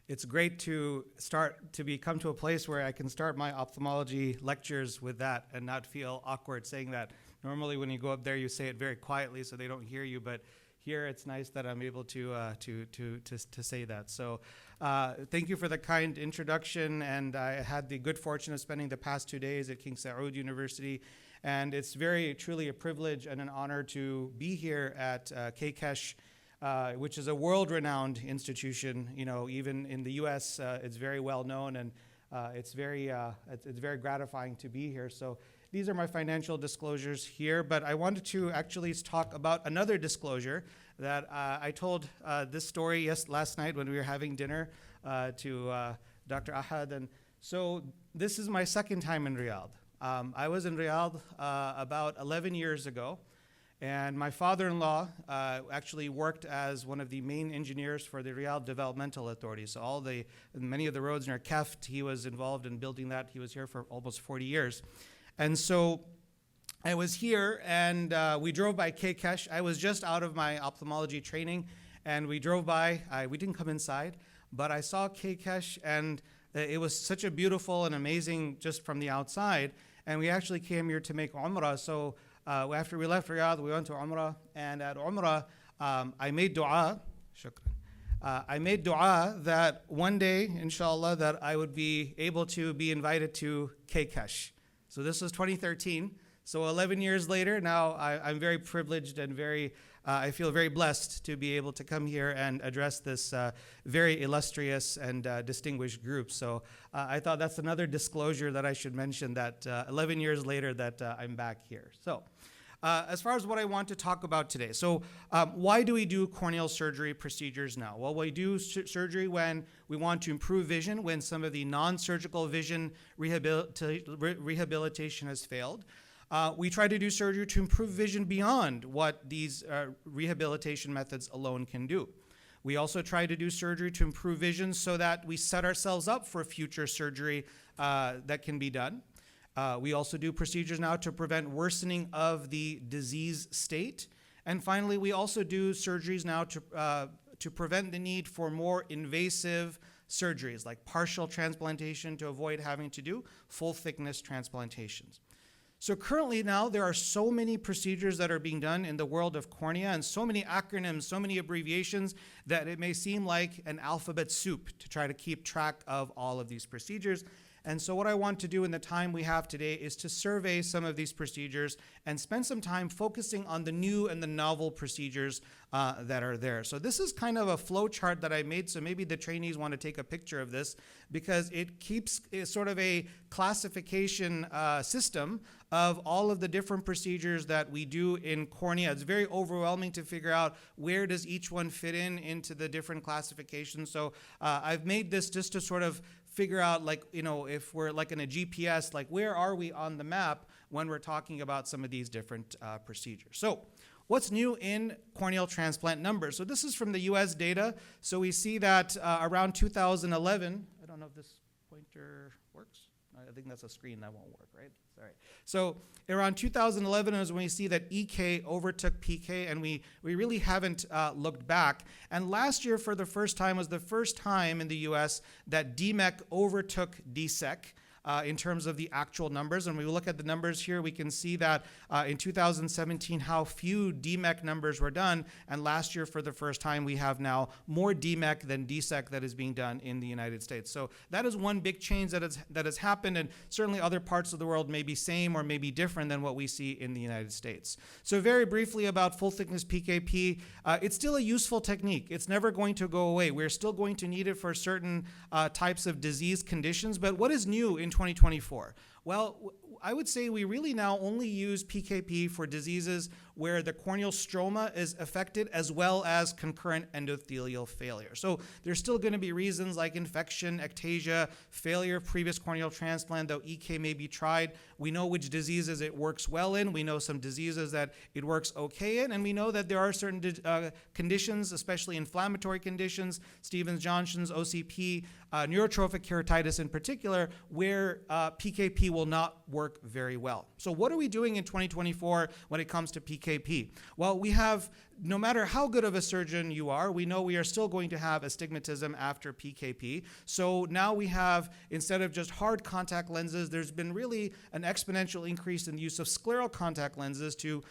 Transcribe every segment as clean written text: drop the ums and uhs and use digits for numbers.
It's great to come to a place where I can start my ophthalmology lectures with that and not feel awkward saying that. Normally when you go up there, you say it very quietly so they don't hear you, but here it's nice that I'm able to say that. So thank you for the kind introduction, and I had the good fortune of spending the past 2 days at King Saud University, and it's truly a privilege and an honor to be here at CAIRS, which is a world-renowned institution. You know, even in the U.S., it's very well known, and it's very gratifying to be here. So these are my financial disclosures here, but I wanted to actually talk about another disclosure that I told this story last night when we were having dinner to Dr. Ahad. And so this is my second time in Riyadh. I was in Riyadh about 11 years ago. And my father-in-law actually worked as one of the main engineers for the Riyadh Developmental Authority. So many of the roads near Keft, he was involved in building that. He was here for almost 40 years. And so I was here, and we drove by CAIRS. I was just out of my ophthalmology training, and we drove by. We didn't come inside, but I saw CAIRS, and it was such a beautiful and amazing just from the outside. And we actually came here to make Umrah. So after we left Riyadh, we went to Umrah, and at Umrah, I made dua. Shukran. I made dua that one day, inshallah, that I would be able to be invited to CAIRS. So this was 2013. So 11 years later, now I'm very privileged and I feel very blessed to be able to come here and address this very illustrious and distinguished group. So I thought that's another disclosure that I should mention, that 11 years later that I'm back here. So as far as what I want to talk about today. So why do we do corneal surgery procedures now? Well, we do surgery when we want to improve vision, when some of the non-surgical vision rehabilitation has failed. We try to do surgery to improve vision beyond what these rehabilitation methods alone can do. We also try to do surgery to improve vision so that we set ourselves up for future surgery that can be done. We also do procedures now to prevent worsening of the disease state. And finally, we also do surgeries now to prevent the need for more invasive surgeries, like partial transplantation to avoid having to do full thickness transplantations. So currently now there are so many procedures that are being done in the world of cornea, and so many acronyms, so many abbreviations, that it may seem like an alphabet soup to try to keep track of all of these procedures. And so what I want to do in the time we have today is to survey some of these procedures and spend some time focusing on the new and the novel procedures that are there. So this is kind of a flow chart that I made, so maybe the trainees want to take a picture of this, because it keeps sort of a classification system of all of the different procedures that we do in cornea. It's very overwhelming to figure out where does each one fit into the different classifications. So I've made this just to sort of figure out, like, you know, if we're like in a GPS, like where are we on the map when we're talking about some of these different procedures. So what's new in corneal transplant numbers? So this is from the US data. So we see that around 2011, I don't know if this pointer works. I think that's a screen that won't work, right? Sorry. So around 2011 is when we see that EK overtook PK, and we really haven't looked back. And last year, for the first time, was the first time in the US that DMEK overtook DSAEK in terms of the actual numbers. And when we look at the numbers here, we can see that in 2017, how few DMEK numbers were done. And last year, for the first time, we have now more DMEK than DSAEK that is being done in the United States. So that is one big change that has happened. And certainly other parts of the world may be same or may be different than what we see in the United States. So very briefly about full thickness PKP, it's still a useful technique. It's never going to go away. We're still going to need it for certain types of disease conditions. But what is new in 2024? Well, I would say we really now only use PKP for diseases where the corneal stroma is affected, as well as concurrent endothelial failure. So there's still going to be reasons like infection, ectasia, failure of previous corneal transplant, though EK may be tried. We know which diseases it works well in. We know some diseases that it works okay in, and we know that there are certain conditions, especially inflammatory conditions, Stevens-Johnson's, OCP, neurotrophic keratitis in particular, where PKP will not work very well. So what are we doing in 2024 when it comes to PKP? Well, we have no matter how good of a surgeon you are, we know we are still going to have astigmatism after PKP. So now we have, instead of just hard contact lenses, there's been really an exponential increase in the use of scleral contact lenses to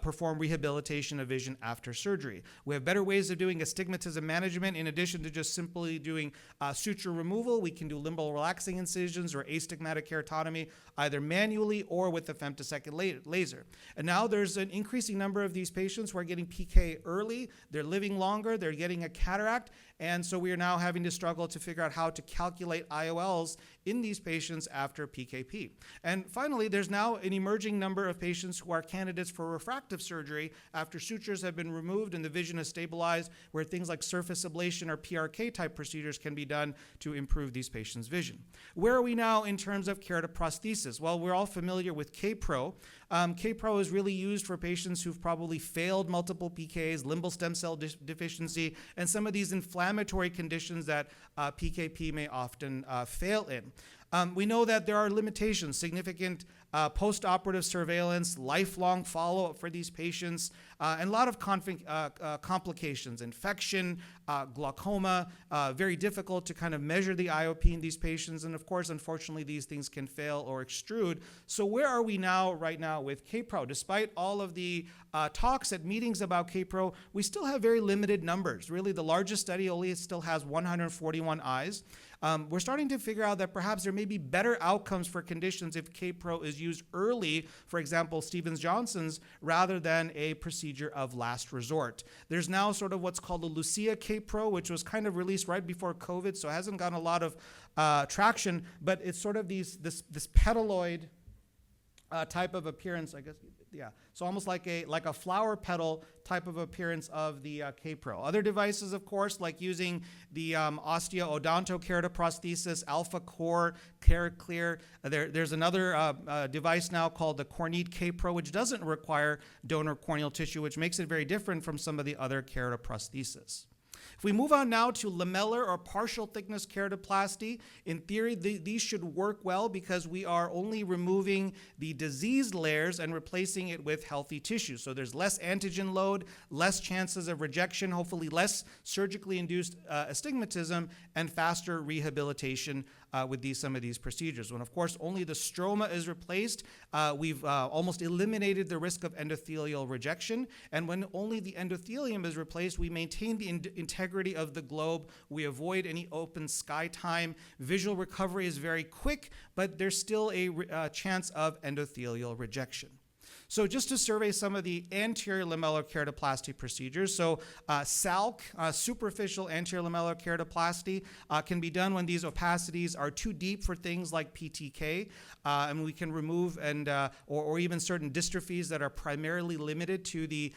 perform rehabilitation of vision after surgery. We have better ways of doing astigmatism management. In addition to just simply doing suture removal, we can do limbal relaxing incisions or astigmatic keratotomy, either manually or with the femtosecond laser. And now there's an increasing number of these patients who are getting PK early, they're living longer, they're getting a cataract, and so we are now having to struggle to figure out how to calculate IOLs in these patients after PKP. And finally, there's now an emerging number of patients who are candidates for refractive surgery after sutures have been removed and the vision is stabilized, where things like surface ablation or PRK type procedures can be done to improve these patients' vision. Where are we now in terms of keratoprosthesis? Well, we're all familiar with K-Pro. K-Pro is really used for patients who've probably failed multiple PKs, limbal stem cell deficiency, and some of these inflammatory conditions that PKP may often fail in. We know that there are limitations, significant post-operative surveillance, lifelong follow-up for these patients, and a lot of complications, infection, glaucoma, very difficult to kind of measure the IOP in these patients, and of course, unfortunately, these things can fail or extrude. So where are we now, right now, with K-Pro? Despite all of the talks at meetings about K-Pro, we still have very limited numbers. Really, the largest study only still has 141 eyes. We're starting to figure out that perhaps there may be better outcomes for conditions if K-Pro is used early, for example, Stevens-Johnson's, rather than a procedure of last resort. There's now sort of what's called the Lucia K-Pro, which was kind of released right before COVID, so it hasn't gotten a lot of traction, but it's sort of this petaloid type of appearance, I guess. Yeah, so almost like a flower petal type of appearance of the K-Pro. Other devices, of course, like using the osteo-odontokeratoprosthesis, Alpha Core, KeraClear. There's another device now called the Corneal K-Pro, which doesn't require donor corneal tissue, which makes it very different from some of the other keratoprosthesis. If we move on now to lamellar or partial thickness keratoplasty, in theory, these should work well because we are only removing the diseased layers and replacing it with healthy tissue. So there's less antigen load, less chances of rejection, hopefully less surgically induced astigmatism, and faster rehabilitation with some of these procedures. When, of course, only the stroma is replaced, we've almost eliminated the risk of endothelial rejection. And when only the endothelium is replaced, we maintain the integrity of the globe. We avoid any open sky time. Visual recovery is very quick, but there's still a chance of endothelial rejection. So just to survey some of the anterior lamellar keratoplasty procedures, so SALK, superficial anterior lamellar keratoplasty, can be done when these opacities are too deep for things like PTK, and we can remove or even certain dystrophies that are primarily limited to the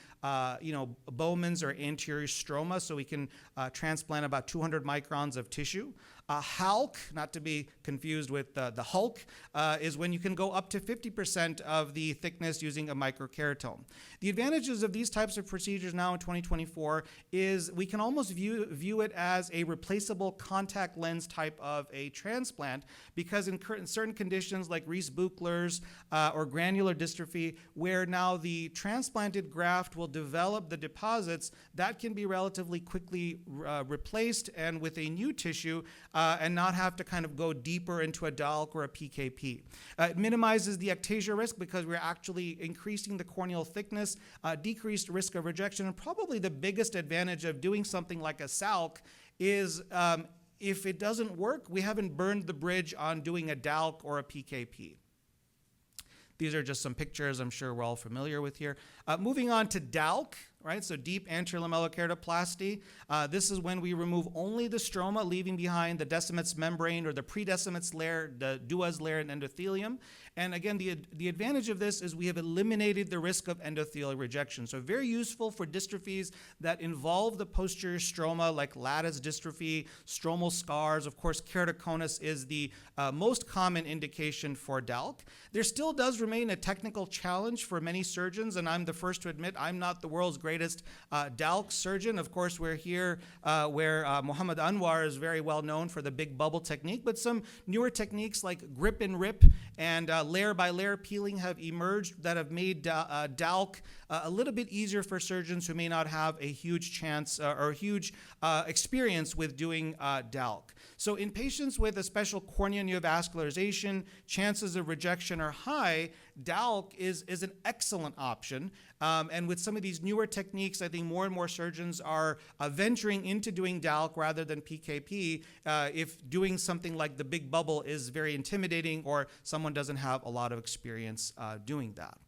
Bowman's or anterior stroma, so we can transplant about 200 microns of tissue. HALK, not to be confused with the Hulk, is when you can go up to 50% of the thickness using a microkeratome. The advantages of these types of procedures now in 2024 is we can almost view it as a replaceable contact lens type of a transplant, because in certain conditions like Reese-Buchler's or granular dystrophy, where now the transplanted graft will develop the deposits, that can be relatively quickly replaced and with a new tissue and not have to kind of go deeper into a DALK or a PKP. It minimizes the ectasia risk because we're actually increasing the corneal thickness, decreased risk of rejection, and probably the biggest advantage of doing something like a SALK is if it doesn't work, we haven't burned the bridge on doing a DALK or a PKP. These are just some pictures I'm sure we're all familiar with here. Moving on to DALK, right? So deep anterior lamellar keratoplasty. This is when we remove only the stroma, leaving behind the Descemet's membrane or the pre-Descemet's layer, the Dua's layer and endothelium. And again, the advantage of this is we have eliminated the risk of endothelial rejection. So very useful for dystrophies that involve the posterior stroma, like lattice dystrophy, stromal scars. Of course, keratoconus is the most common indication for DALK. There still does remain a technical challenge for many surgeons, and I'm the first to admit I'm not the world's greatest DALK surgeon. Of course, we're here where Muhammad Anwar is very well known for the big bubble technique, but some newer techniques like grip and rip and layer by layer peeling have emerged that have made DALK a little bit easier for surgeons who may not have a huge chance or huge experience with doing DALK. So in patients with a special corneal neovascularization, chances of rejection are high. DALK is an excellent option. And with some of these newer techniques, I think more and more surgeons are venturing into doing DALK rather than PKP if doing something like the big bubble is very intimidating or someone doesn't have a lot of experience doing that.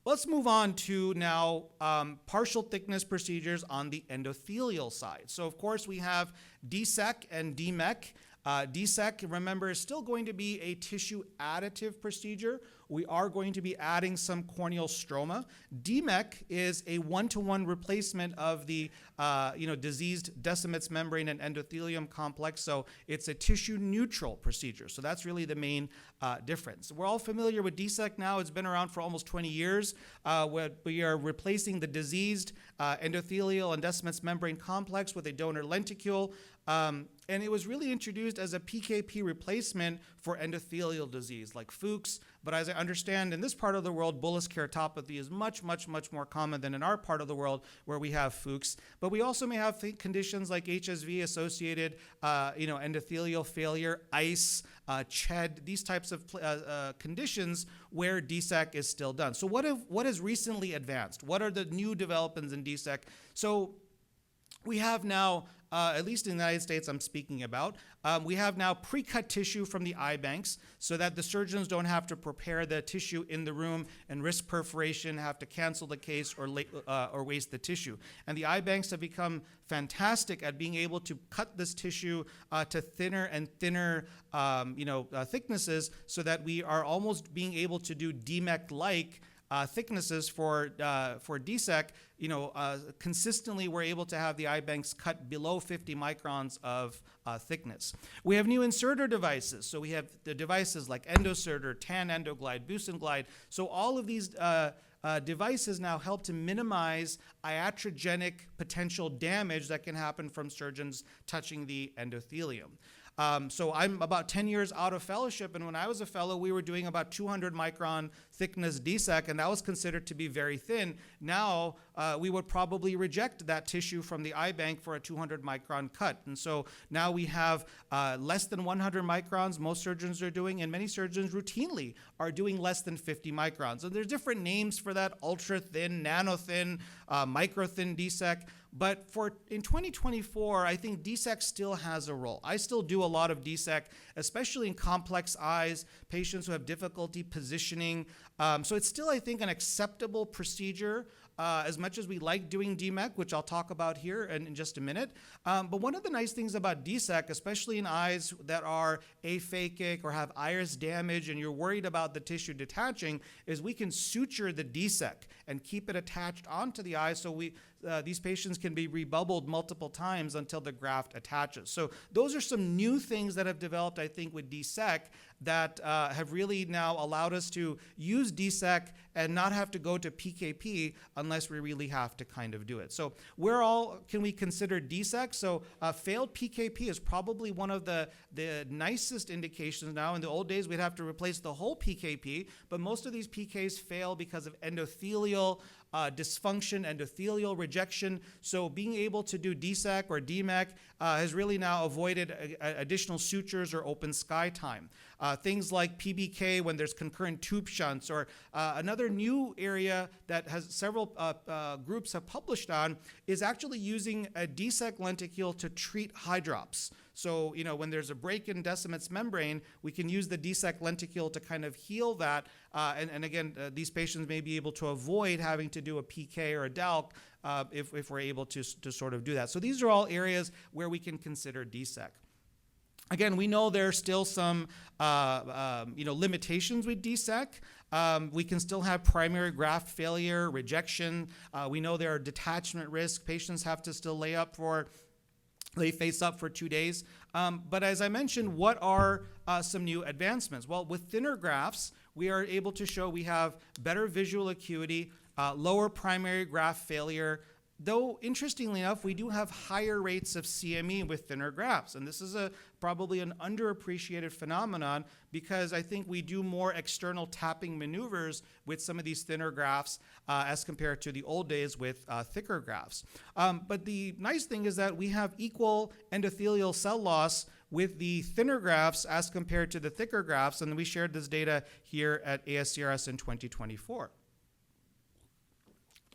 Let's move on to now partial thickness procedures on the endothelial side. So of course we have DSAEK and DMEK. DSAEK, remember, is still going to be a tissue additive procedure. We are going to be adding some corneal stroma. DMEK is a one-to-one replacement of the diseased Descemet's membrane and endothelium complex, so it's a tissue-neutral procedure. So that's really the main difference. We're all familiar with DSAEK now. It's been around for almost 20 years. We are replacing the diseased endothelial and Descemet's membrane complex with a donor lenticule. And it was really introduced as a PKP replacement for endothelial disease like Fuchs. But as I understand, in this part of the world, bullous keratopathy is much, much, much more common than in our part of the world where we have Fuchs. But we also may have conditions like HSV-associated, endothelial failure, ICE, CHED, these types of conditions where DSAEK is still done. So what has recently advanced? What are the new developments in DSAEK? So we have now, at least in the United States I'm speaking about, we have now pre-cut tissue from the eye banks so that the surgeons don't have to prepare the tissue in the room and risk perforation, have to cancel the case or waste the tissue. And the eye banks have become fantastic at being able to cut this tissue to thinner and thinner thicknesses so that we are almost being able to do DMEK-like thicknesses for DSAEK. Consistently we're able to have the eye banks cut below 50 microns of thickness. We have new inserter devices. So we have the devices like Endoserter, Tan Endoglide, Busenglide. So all of these devices now help to minimize iatrogenic potential damage that can happen from surgeons touching the endothelium. So I'm about 10 years out of fellowship, and when I was a fellow, we were doing about 200 micron thickness DSAEK, and that was considered to be very thin. Now, we would probably reject that tissue from the eye bank for a 200 micron cut. And so now we have less than 100 microns most surgeons are doing, and many surgeons routinely are doing less than 50 microns. And there's different names for that: ultra thin, nano thin, micro thin DSAEK. But in 2024, I think DSAEK still has a role. I still do a lot of DSAEK, especially in complex eyes, patients who have difficulty positioning. So it's still, I think, an acceptable procedure. As much as we like doing DMEK, which I'll talk about here in just a minute. But one of the nice things about DSAEK, especially in eyes that are aphakic or have iris damage and you're worried about the tissue detaching, is we can suture the DSAEK and keep it attached onto the eye so these patients can be rebubbled multiple times until the graft attaches. So those are some new things that have developed, I think, with DSAEK that have really now allowed us to use DSAEK and not have to go to PKP unless we really have to kind of do it. So where all can we consider DSAEK? So failed PKP is probably one of the nicest indications now. In the old days, we'd have to replace the whole PKP, but most of these PKs fail because of endothelial dysfunction, endothelial rejection. So being able to do DSAEK or DMEK has really now avoided additional sutures or open sky time. Things like PBK when there's concurrent tube shunts, or another new area that has several groups have published on is actually using a DSAEK lenticule to treat hydrops. So, when there's a break in Descemet's membrane, we can use the DSAEK lenticule to kind of heal that. And again, these patients may be able to avoid having to do a PK or a DALK if we're able to sort of do that. So these are all areas where we can consider DSAEK. Again, we know there are still some limitations with DSAEK. We can still have primary graft failure, rejection. We know there are detachment risks. Patients have to still lay face up for 2 days. But as I mentioned, what are some new advancements? Well, with thinner grafts, we are able to show we have better visual acuity, lower primary graft failure, Though, interestingly enough, we do have higher rates of CME with thinner grafts. And this is probably an underappreciated phenomenon because I think we do more external tapping maneuvers with some of these thinner grafts as compared to the old days with thicker grafts. But the nice thing is that we have equal endothelial cell loss with the thinner grafts as compared to the thicker grafts. And we shared this data here at ASCRS in 2024.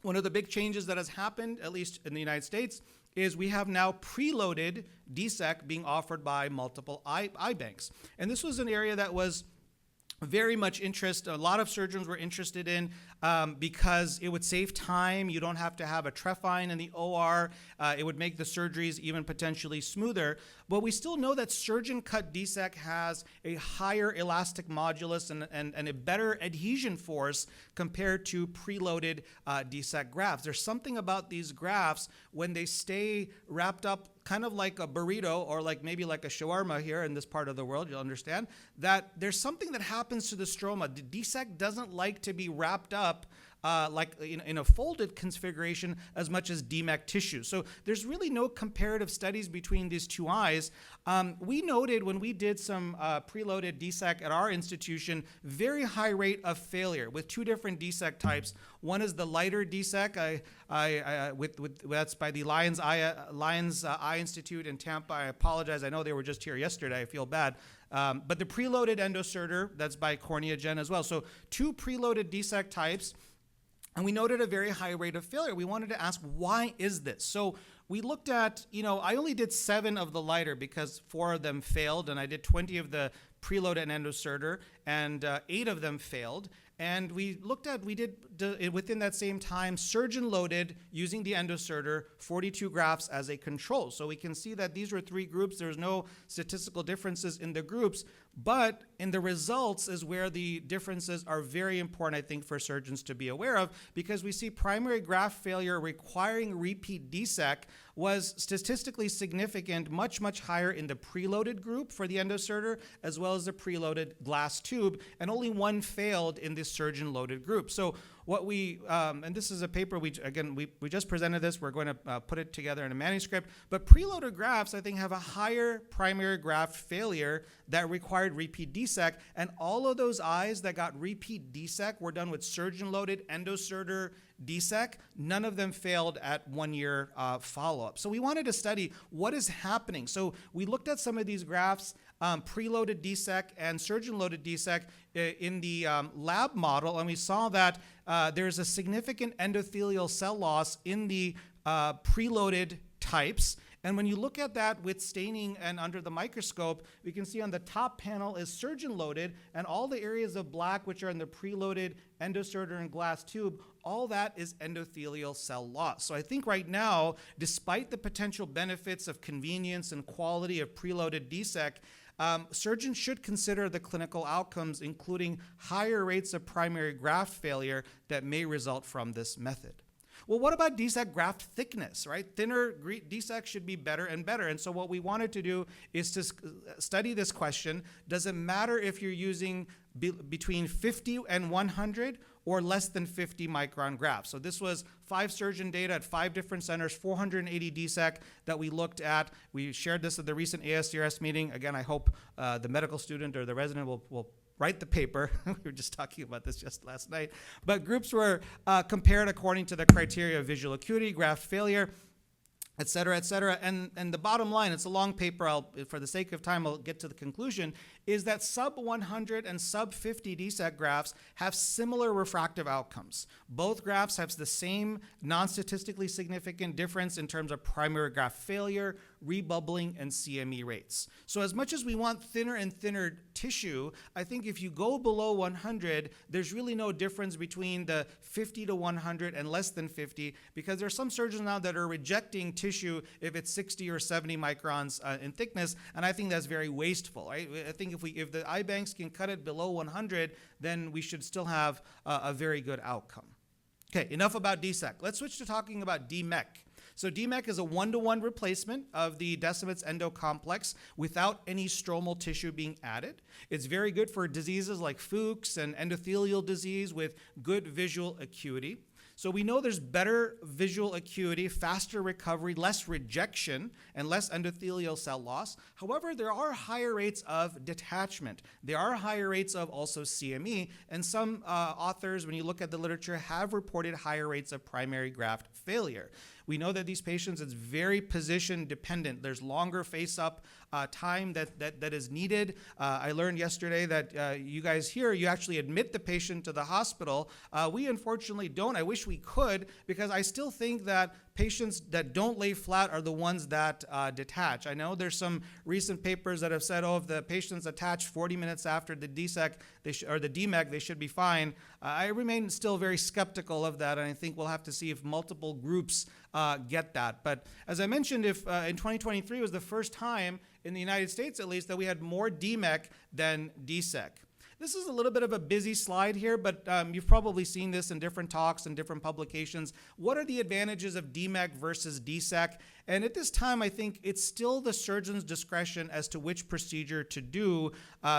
One of the big changes that has happened, at least in the United States, is we have now preloaded DSAEK being offered by multiple eye banks. And this was an area that was very much interest. A lot of surgeons were interested in because it would save time. You don't have to have a trephine in the OR. It would make the surgeries even potentially smoother. But we still know that surgeon cut DSAEK has a higher elastic modulus and a better adhesion force compared to preloaded DSAEK grafts. There's something about these grafts when they stay wrapped up kind of like a burrito or maybe like a shawarma here in this part of the world, you'll understand, that there's something that happens to the stroma. The DSAEK doesn't like to be wrapped up like in a folded configuration as much as DMEK tissue. So there's really no comparative studies between these two eyes. We noted when we did some preloaded DSAEK at our institution, very high rate of failure with two different DSAEK types. One is the lighter DSAEK, that's by the Lions Eye Institute in Tampa. I apologize, I know they were just here yesterday, I feel bad. But the preloaded endocertor, that's by Corneal as well. So two preloaded DSAEK types. And we noted a very high rate of failure. We wanted to ask, why is this? So we looked at, I only did 7 of the lighter because 4 of them failed, and I did 20 of the preloaded endocertor, and 8 of them failed. And we did within that same time, surgeon loaded using the endocertor, 42 grafts as a control. So we can see that these were 3 groups. There's no statistical differences in the groups, but in the results is where the differences are very important, I think, for surgeons to be aware of, because we see primary graft failure requiring repeat DSAEK was statistically significant, much, much higher in the preloaded group for the endocertor, as well as the preloaded glass tube, and only 1 failed in this surgeon-loaded group. So what and this is a paper, we just presented this, we're going to put it together in a manuscript, but preloaded grafts, I think, have a higher primary graft failure that required repeat DSAEK, and all of those eyes that got repeat DSAEK were done with surgeon-loaded endocertor DSAEK. None of them failed at 1-year follow-up. So we wanted to study what is happening. So we looked at some of these grafts, preloaded DSAEK and surgeon-loaded DSAEK in the lab model, and we saw that there's a significant endothelial cell loss in the preloaded types. And when you look at that with staining and under the microscope, we can see on the top panel is surgeon-loaded, and all the areas of black, which are in the preloaded endocertor and glass tube, all that is endothelial cell loss. So I think right now, despite the potential benefits of convenience and quality of preloaded DSAEK, surgeons should consider the clinical outcomes, including higher rates of primary graft failure that may result from this method. Well, what about DSAEK graft thickness, right? Thinner DSAEK should be better and better. And so what we wanted to do is to study this question. Does it matter if you're using between 50 and 100 or less than 50 micron grafts? So this was 5 surgeon data at 5 different centers, 480 DSAEK that we looked at. We shared this at the recent ASCRS meeting. Again, I hope the medical student or the resident will write the paper. We were just talking about this just last night. But groups were compared according to the criteria of visual acuity, graft failure, et cetera, et cetera. And the bottom line, it's a long paper, for the sake of time, I'll get to the conclusion, is that sub 100 and sub 50 DSAEK grafts have similar refractive outcomes. Both grafts have the same non-statistically significant difference in terms of primary graft failure, rebubbling, and CME rates. So as much as we want thinner and thinner tissue, I think if you go below 100, there's really no difference between the 50 to 100 and less than 50, because there are some surgeons now that are rejecting tissue if it's 60 or 70 microns in thickness, and I think that's very wasteful. Right? I think if the eye banks can cut it below 100, then we should still have a very good outcome. Okay, enough about DSAEK. Let's switch to talking about DMEK. So DMEK is a 1-to-1 replacement of the Decimet's endocomplex without any stromal tissue being added. It's very good for diseases like Fuchs and endothelial disease with good visual acuity. So we know there's better visual acuity, faster recovery, less rejection, and less endothelial cell loss. However, there are higher rates of detachment. There are higher rates of also CME, and some authors, when you look at the literature, have reported higher rates of primary graft failure. We know that these patients, it's very position dependent. There's longer face-up time that is needed. I learned yesterday that you guys here, you actually admit the patient to the hospital. We unfortunately don't. I wish we could, because I still think that patients that don't lay flat are the ones that detach. I know there's some recent papers that have said, oh, if the patient's attached 40 minutes after the DSAEK or the DMEK, they should be fine. I remain still very skeptical of that, and I think we'll have to see if multiple groups get that. But as I mentioned, if in 2023 was the first time in the United States, at least, that we had more DMEK than DSAEK. This is a little bit of a busy slide here, but you've probably seen this in different talks and different publications. What are the advantages of DMEK versus DSAEK? And at this time, I think it's still the surgeon's discretion as to which procedure to do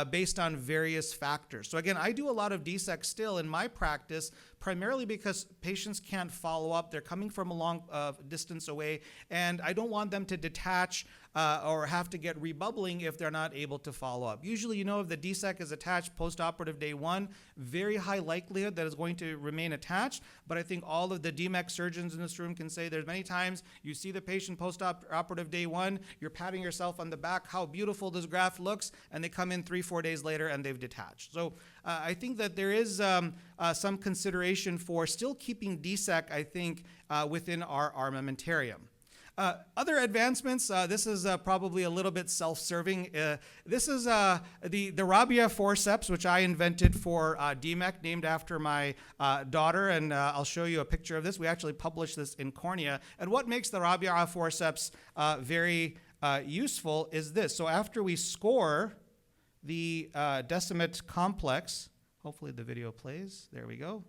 based on various factors. So again, I do a lot of DSAEK still in my practice, primarily because patients can't follow up. They're coming from a long distance away, and I don't want them to detach or have to get rebubbling if they're not able to follow up. Usually, you know, if the DSAEK is attached post-operative day 1, very high likelihood that it's going to remain attached. But I think all of the DMEK surgeons in this room can say there's many times you see the patient post-operative day 1, you're patting yourself on the back, how beautiful this graft looks, and they come in 3-4 days later and they've detached. So I think that there is some consideration for still keeping DSAEK, I think, within our armamentarium. Other advancements, this is probably a little bit self-serving. This is the Rabia forceps, which I invented for DMEK, named after my daughter, and I'll show you a picture of this. We actually published this in Cornea. And what makes the Rabia forceps very useful is this. So after we score the decimate complex, hopefully the video plays. There we go.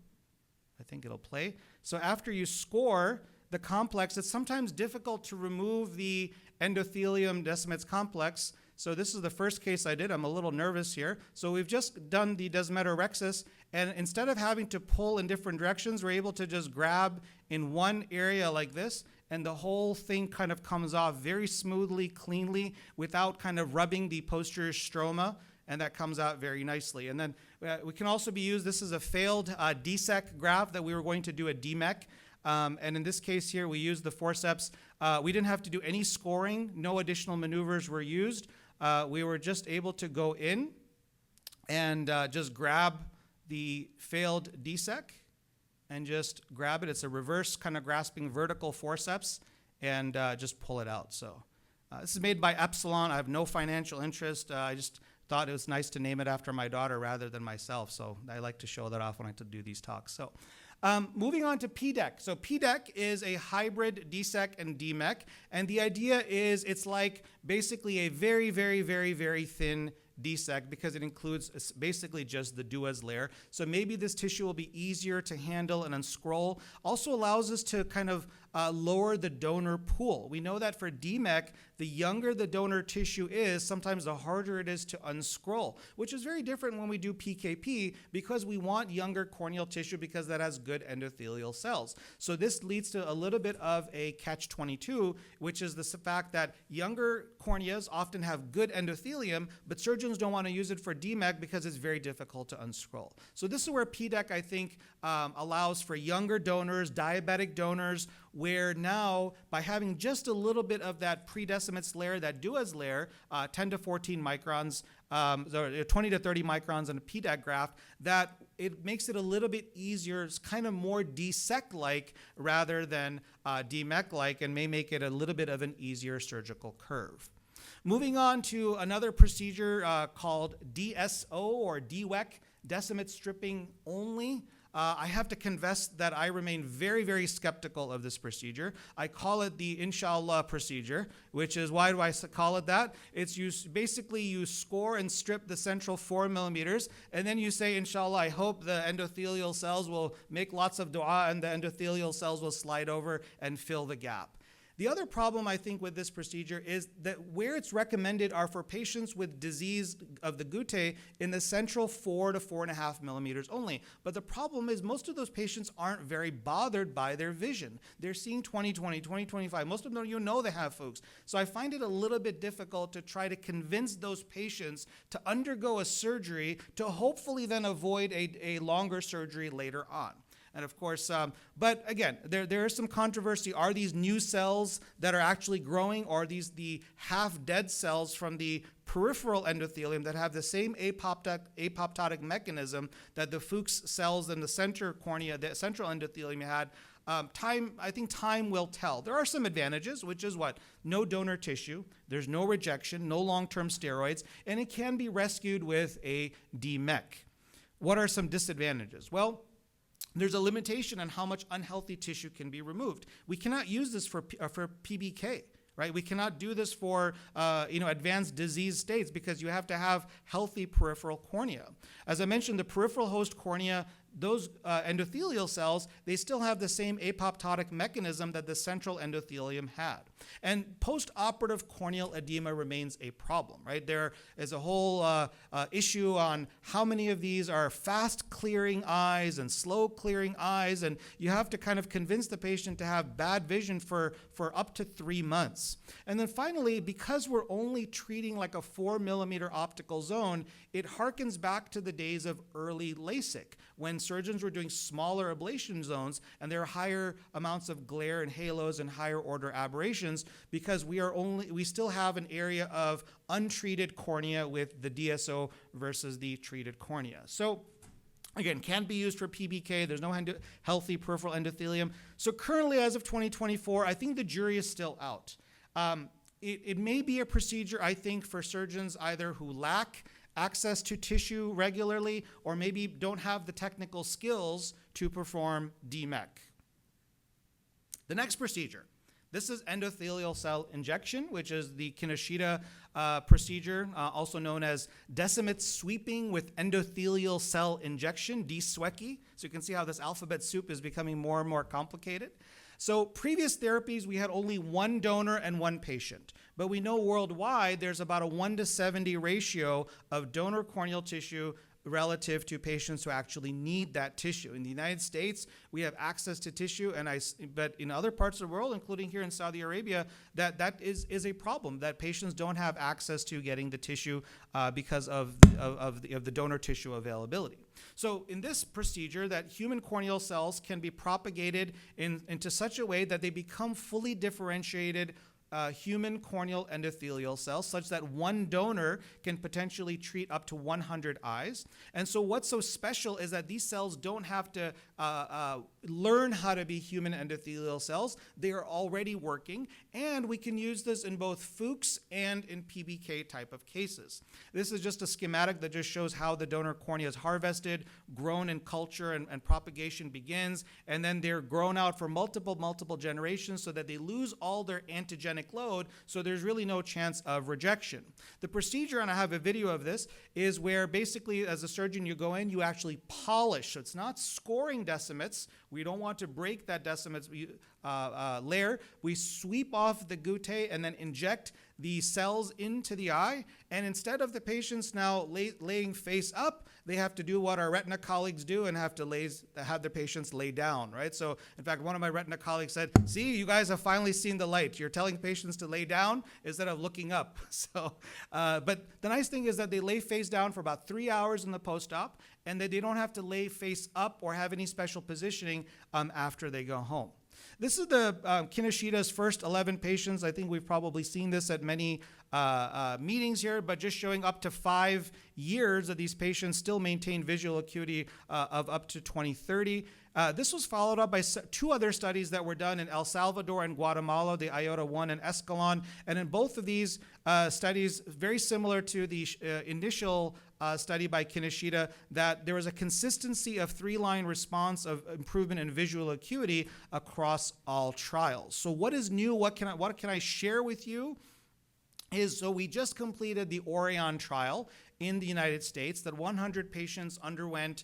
I think it'll play. So after you score the complex, it's sometimes difficult to remove the endothelium decimates complex. So this is the first case I did. I'm a little nervous here. So we've just done the desmetorrhexis, and instead of having to pull in different directions, we're able to just grab in one area like this, and the whole thing kind of comes off very smoothly, cleanly, without kind of rubbing the posterior stroma, and that comes out very nicely. And then we can also be used, this is a failed DSAEK graft that we were going to do a DMEK. And in this case here, we used the forceps. We didn't have to do any scoring. No additional maneuvers were used. We were just able to go in and just grab the failed DSAEK and just grab it. It's a reverse kind of grasping vertical forceps, and just pull it out. So this is made by Epsilon. I have no financial interest. I just thought it was nice to name it after my daughter rather than myself. So I like to show that off when I do these talks. So moving on to PDEK. So PDEK is a hybrid DSAEK and DMEK, and the idea is it's like basically a very, very, very, very thin DSAEK because it includes basically just the Duas layer. So maybe this tissue will be easier to handle and unscroll. Also allows us to kind of lower the donor pool. We know that for DMEK, the younger the donor tissue is, sometimes the harder it is to unscroll, which is very different when we do PKP because we want younger corneal tissue because that has good endothelial cells. So this leads to a little bit of a catch-22, which is the fact that younger corneas often have good endothelium, but surgeons don't want to use it for DMEK because it's very difficult to unscroll. So this is where PDEK, I think, allows for younger donors, diabetic donors, where now by having just a little bit of that pre-decimates layer, that Duas layer, 10 to 14 microns, 20 to 30 microns in a PDEK graft, that it makes it a little bit easier. It's kind of more DSAEK-like rather than DMEK-like, and may make it a little bit of an easier surgical curve. Moving on to another procedure called DSO or DWEK, decimate stripping only. I have to confess that I remain very, very skeptical of this procedure. I call it the Inshallah procedure, which is, why do I call it that? It's basically you score and strip the central 4 millimeters, and then you say, Inshallah, I hope the endothelial cells will make lots of dua and the endothelial cells will slide over and fill the gap. The other problem, I think, with this procedure is that where it's recommended are for patients with disease of the guttae in the central 4 to 4.5 millimeters only. But the problem is most of those patients aren't very bothered by their vision. They're seeing 20/20, 20/25. Most of them don't even know they have folks. So I find it a little bit difficult to try to convince those patients to undergo a surgery to hopefully then avoid a longer surgery later on. And of course, but again, there is some controversy. Are these new cells that are actually growing, or are these the half-dead cells from the peripheral endothelium that have the same apoptotic mechanism that the Fuchs cells in the center cornea, the central endothelium had? I think time will tell. There are some advantages, which is what? No donor tissue, there's no rejection, no long-term steroids, and it can be rescued with a DMEK. What are some disadvantages? Well, there's a limitation on how much unhealthy tissue can be removed. We cannot use this for PBK, right? We cannot do this for advanced disease states because you have to have healthy peripheral cornea. As I mentioned, the peripheral host cornea, those endothelial cells, they still have the same apoptotic mechanism that the central endothelium had. And post-operative corneal edema remains a problem, right? There is a whole issue on how many of these are fast-clearing eyes and slow-clearing eyes, and you have to kind of convince the patient to have bad vision for up to 3 months. And then finally, because we're only treating like a 4 millimeter optical zone, it harkens back to the days of early LASIK, when surgeons were doing smaller ablation zones and there are higher amounts of glare and halos and higher order aberrations because we still have an area of untreated cornea with the DSO versus the treated cornea. So again, can't be used for PBK. There's no healthy peripheral endothelium. So currently, as of 2024, I think the jury is still out. It may be a procedure, I think, for surgeons either who lack access to tissue regularly or maybe don't have the technical skills to perform DMEK. The next procedure, this is endothelial cell injection, which is the Kinoshita procedure, also known as Decimate sweeping with endothelial cell injection, DSAEK. So you can see how this alphabet soup is becoming more and more complicated. So previous therapies, we had only one donor and one patient. But we know worldwide there's about a 1:70 ratio of donor corneal tissue relative to patients who actually need that tissue. In the United States, we have access to tissue, but in other parts of the world, including here in Saudi Arabia, that is a problem, that patients don't have access to getting the tissue because of the donor tissue availability. So in this procedure, that human corneal cells can be propagated into such a way that they become fully differentiated human corneal endothelial cells, such that one donor can potentially treat up to 100 eyes. And so what's so special is that these cells don't have to learn how to be human endothelial cells. They are already working, and we can use this in both Fuchs and in PBK type of cases. This is just a schematic that just shows how the donor cornea is harvested, grown in culture, and propagation begins, and then they're grown out for multiple generations so that they lose all their antigenic load, so there's really no chance of rejection. The procedure, and I have a video of this, is where basically as a surgeon you go in, you actually polish. So it's not scoring decimates. We don't want to break that decimates layer. We sweep off the guttae and then inject the cells into the eye, and instead of the patients now laying face up, they have to do what our retina colleagues do and have their patients lay down, right? So in fact, one of my retina colleagues said, see, you guys have finally seen the light. You're telling patients to lay down instead of looking up. So, but the nice thing is that they lay face down for about 3 hours in the post-op, and that they don't have to lay face up or have any special positioning after they go home. This is the Kinoshita's first 11 patients. I think we've probably seen this at many meetings here, but just showing up to 5 years that these patients still maintain visual acuity of up to 20/30. This was followed up by 2 other studies that were done in El Salvador and Guatemala, the IOTA-1 and Escalon. And in both of these studies, very similar to the initial study by Kinoshita, that there was a consistency of 3-line response of improvement in visual acuity across all trials. So what is new? What can I share with you? So we just completed the Orion trial in the United States, that 100 patients underwent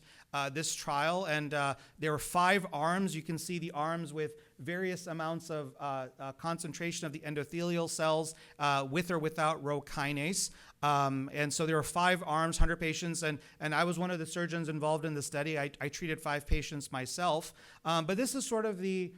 this trial, and there were 5 arms. You can see the arms with various amounts of concentration of the endothelial cells with or without Rho kinase. And so there were 5 arms, 100 patients, and I was one of the surgeons involved in the study. I treated 5 patients myself. But this is sort of the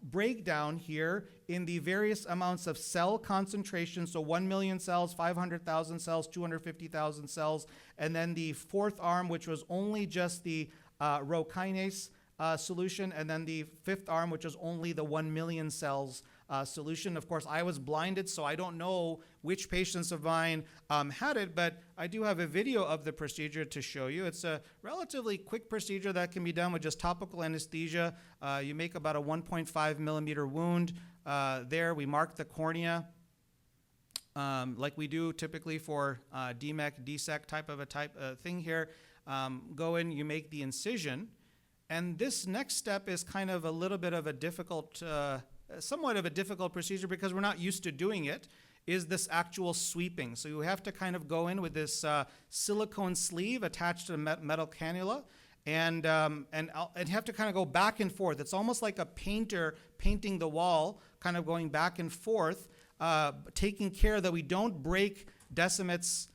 breakdown here in the various amounts of cell concentration. So 1 million cells, 500,000 cells, 250,000 cells, and then the 4th arm, which was only just the Rho kinase solution, and then the 5th arm, which is only the 1 million cells solution. Of course, I was blinded, so I don't know which patients of mine had it, but I do have a video of the procedure to show you. It's a relatively quick procedure that can be done with just topical anesthesia. You make about a 1.5 millimeter wound. There, we mark the cornea like we do typically for DMEK, DSAEK type of a thing here. Go in, you make the incision, and this next step is kind of a little bit of a difficult, somewhat of a difficult procedure because we're not used to doing it, is this actual sweeping. So you have to kind of go in with this silicone sleeve attached to a metal cannula, and you have to kind of go back and forth. It's almost like a painter painting the wall, kind of going back and forth, taking care that we don't break Decimet's,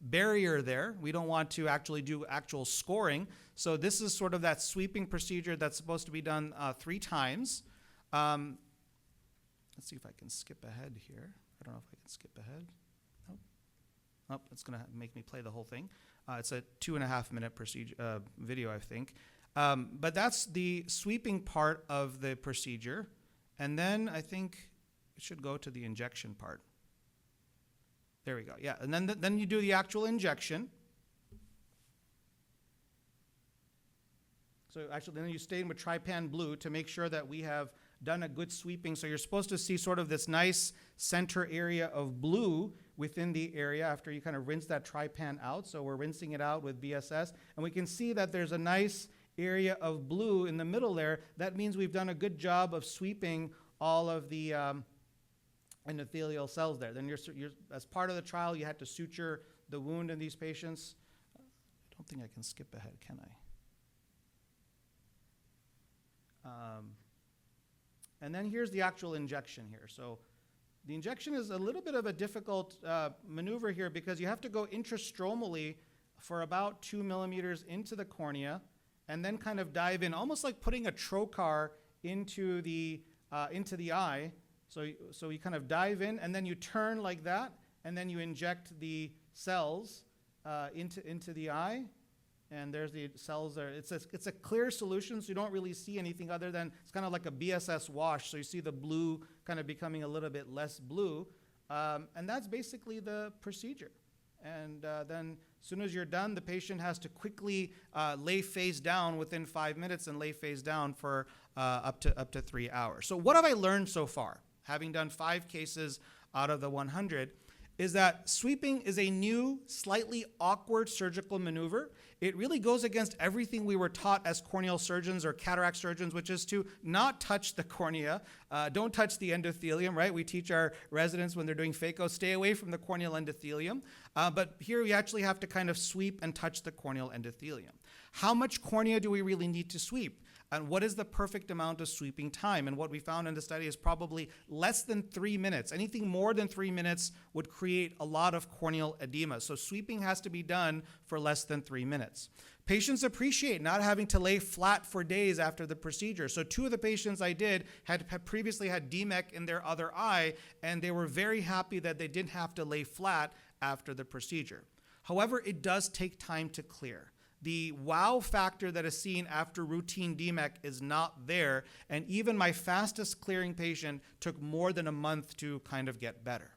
barrier there. We don't want to actually do actual scoring. So this is sort of that sweeping procedure that's supposed to be done 3 times. Let's see if I can skip ahead here. I don't know if I can skip ahead. Nope. Oh, it's going to make me play the whole thing. It's a 2.5 minute procedure video, I think. But that's the sweeping part of the procedure. And then I think it should go to the injection part. There we go. Yeah, and then you do the actual injection. So actually, then you stain with trypan blue to make sure that we have done a good sweeping. So you're supposed to see sort of this nice center area of blue within the area after you kind of rinse that trypan out. So we're rinsing it out with BSS, and we can see that there's a nice area of blue in the middle there. That means we've done a good job of sweeping all of the endothelial cells there. Then you're, as part of the trial, you had to suture the wound in these patients. I don't think I can skip ahead, can I? And then here's the actual injection here. So the injection is a little bit of a difficult maneuver here because you have to go intrastromally for about 2 millimeters into the cornea and then kind of dive in, almost like putting a trocar into the eye. So you kind of dive in, and then you turn like that, and then you inject the cells into the eye, and there's the cells there. It's a clear solution, so you don't really see anything other than it's kind of like a BSS wash, so you see the blue kind of becoming a little bit less blue, and that's basically the procedure. And then as soon as you're done, the patient has to quickly lay face down within 5 minutes and lay face down for up to 3 hours. So what have I learned so far, having done 5 cases out of the 100, is that sweeping is a new, slightly awkward surgical maneuver. It really goes against everything we were taught as corneal surgeons or cataract surgeons, which is to not touch the cornea, don't touch the endothelium, right? We teach our residents when they're doing phaco, stay away from the corneal endothelium. But here we actually have to kind of sweep and touch the corneal endothelium. How much cornea do we really need to sweep? And what is the perfect amount of sweeping time? And what we found in the study is probably less than 3 minutes. Anything more than 3 minutes would create a lot of corneal edema. So sweeping has to be done for less than 3 minutes. Patients appreciate not having to lay flat for days after the procedure. So 2 of the patients I did had previously had DMEK in their other eye, and they were very happy that they didn't have to lay flat after the procedure. However, it does take time to clear. The wow factor that is seen after routine DMEK is not there, and even my fastest clearing patient took more than a month to kind of get better.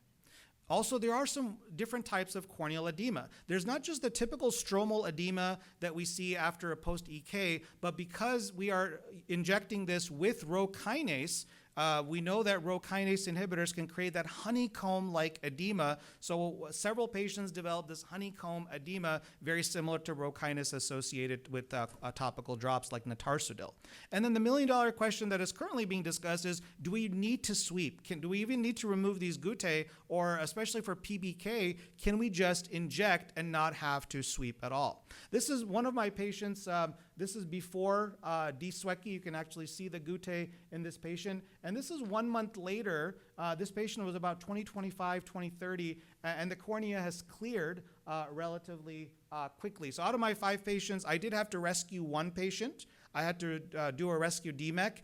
Also, there are some different types of corneal edema. There's not just the typical stromal edema that we see after a post-EK, but because we are injecting this with Rho kinase, we know that Rho kinase inhibitors can create that honeycomb-like edema. So several patients developed this honeycomb edema, very similar to Rho kinase associated with topical drops like nitarsodil. And then the million-dollar question that is currently being discussed is, do we need to sweep? Do we even need to remove these guttae? Or especially for PBK, can we just inject and not have to sweep at all? This is one of my patients This is before DSAEK. You can actually see the guttae in this patient. And this is 1 month later. This patient was about 2025, 2030, and the cornea has cleared relatively quickly. So out of my 5 patients, I did have to rescue 1 patient. I had to do a rescue DMEK.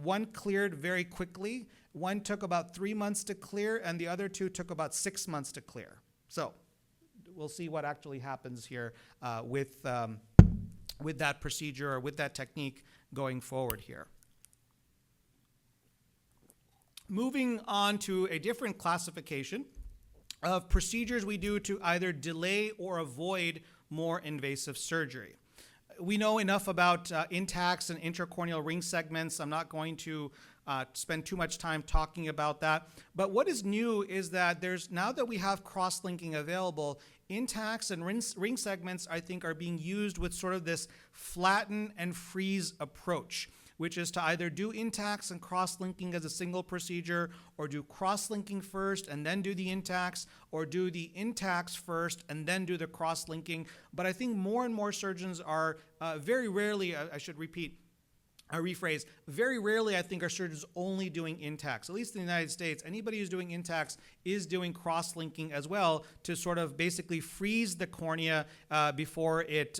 1 cleared very quickly. 1 took about 3 months to clear, and the other 2 took about 6 months to clear. So we'll see what actually happens here with that procedure or with that technique going forward here. Moving on to a different classification of procedures we do to either delay or avoid more invasive surgery. We know enough about INTACS and intracorneal ring segments. I'm not going to spend too much time talking about that. But what is new is that now that we have cross-linking available, INTACS and ring segments, I think, are being used with sort of this flatten and freeze approach, which is to either do INTACS and cross-linking as a single procedure, or do cross-linking first and then do the INTACS, or do the INTACS first and then do the cross-linking. But I think more and more surgeons are very rarely, rephrase, very rarely I think are surgeons only doing INTACS. At least in the United States, anybody who's doing INTACS is doing cross-linking as well to sort of basically freeze the cornea before it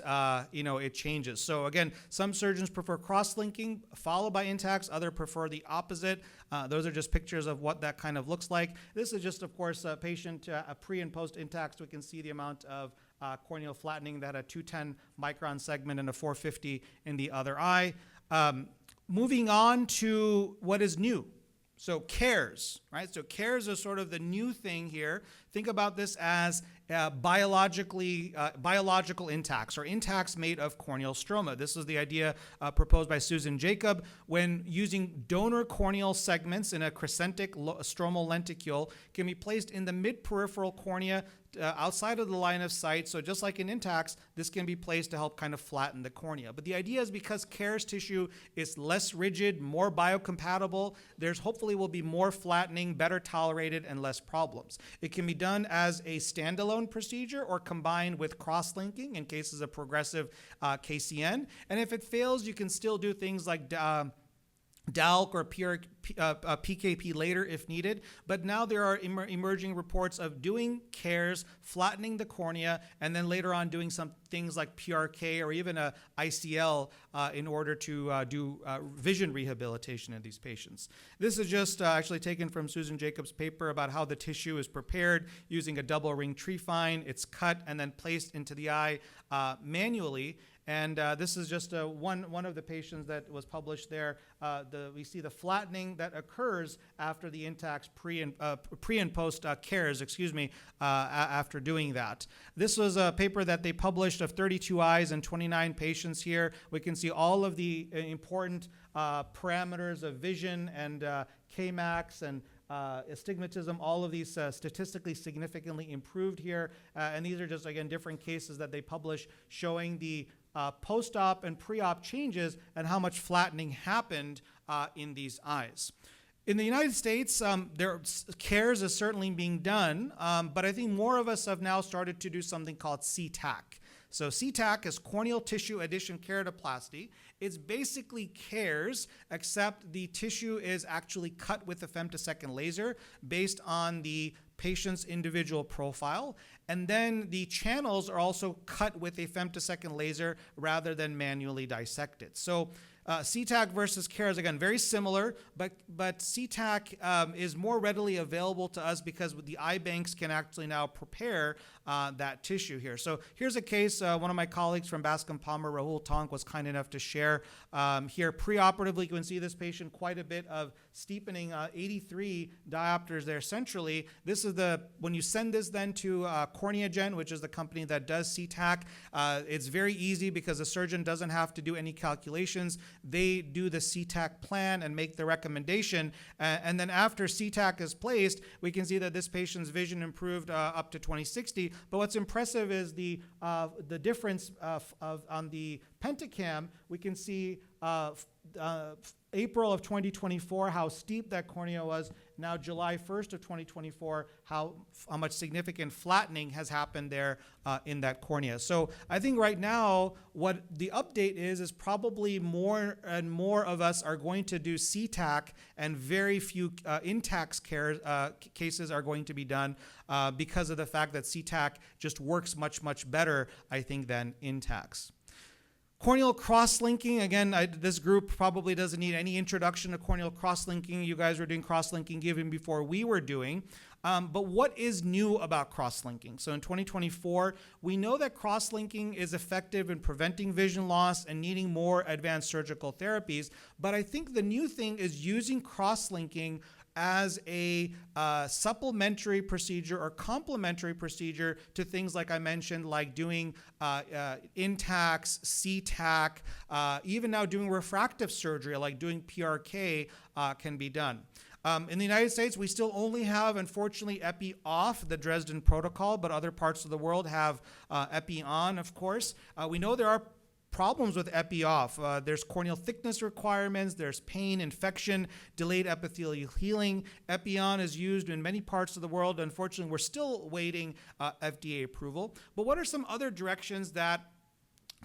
changes. So again, some surgeons prefer cross-linking followed by INTACS, others prefer the opposite. Those are just pictures of what that kind of looks like. This is just, of course, a patient pre and post INTACS. We can see the amount of corneal flattening that a 210 micron segment and a 450 in the other eye. Moving on to what is new. So CAIRS, right? So CAIRS is sort of the new thing here. Think about this as biological INTACS, or INTACS made of corneal stroma. This is the idea proposed by Susan Jacob when using donor corneal segments in a crescentic stromal lenticule can be placed in the mid-peripheral cornea outside of the line of sight. So just like in INTACS, this can be placed to help kind of flatten the cornea. But the idea is because CAIRS tissue is less rigid, more biocompatible, there's hopefully will be more flattening, better tolerated, and less problems. It can be done as a standalone procedure or combined with cross-linking in cases of progressive KCN. And if it fails, you can still do things like DALK or PKP later if needed. But now there are emerging reports of doing CAIRS, flattening the cornea, and then later on doing some things like PRK or even a ICL in order to do vision rehabilitation in these patients. This is just actually taken from Susan Jacobs' paper about how the tissue is prepared using a double ring trephine. It's cut and then placed into the eye manually. And this is just one of the patients that was published there. We see the flattening that occurs after the INTACS pre and post CAIRS, after doing that. This was a paper that they published of 32 eyes and 29 patients here. We can see all of the important parameters of vision and Kmax and astigmatism, all of these statistically significantly improved here. And these are just, again, different cases that they publish showing the post-op and pre-op changes and how much flattening happened in these eyes. In the United States, CAIRS is certainly being done, but I think more of us have now started to do something called CTAK. So CTAK is corneal tissue addition keratoplasty. It's basically CAIRS, except the tissue is actually cut with a femtosecond laser based on the patient's individual profile. And then the channels are also cut with a femtosecond laser rather than manually dissected. So CTAK versus CAIRS, again, very similar, but CTAK is more readily available to us because the eye banks can actually now prepare that tissue here. So here's a case, one of my colleagues from Bascom Palmer, Rahul Tonk, was kind enough to share here. Preoperatively, you can see this patient quite a bit of steepening, 83 diopters there centrally. This is when you send this then to CorneaGen, which is the company that does CTAK, it's very easy because the surgeon doesn't have to do any calculations. They do the CTAK plan and make the recommendation. And then after CTAK is placed, we can see that this patient's vision improved up to 20/60. But what's impressive is the difference on the pentacam. We can see April of 2024, how steep that cornea was. Now July 1st of 2024, how much significant flattening has happened there in that cornea. So I think right now what the update is probably more and more of us are going to do CTAK, and very few INTACS cases are going to be done because of the fact that CTAK just works much, much better, I think, than INTACS. Corneal cross-linking, again, this group probably doesn't need any introduction to corneal cross-linking. You guys were doing cross-linking even before we were doing. But what is new about cross-linking? So in 2024, we know that cross-linking is effective in preventing vision loss and needing more advanced surgical therapies. But I think the new thing is using cross-linking as a supplementary procedure or complementary procedure to things like I mentioned, like doing INTACS, CTAK, even now doing refractive surgery, like doing PRK can be done. In the United States, we still only have, unfortunately, epi off, the Dresden protocol, but other parts of the world have epi on, of course. We know there are problems with epi off. There's corneal thickness requirements, there's pain, infection, delayed epithelial healing. Epi on is used in many parts of the world. Unfortunately, we're still waiting FDA approval. But what are some other directions that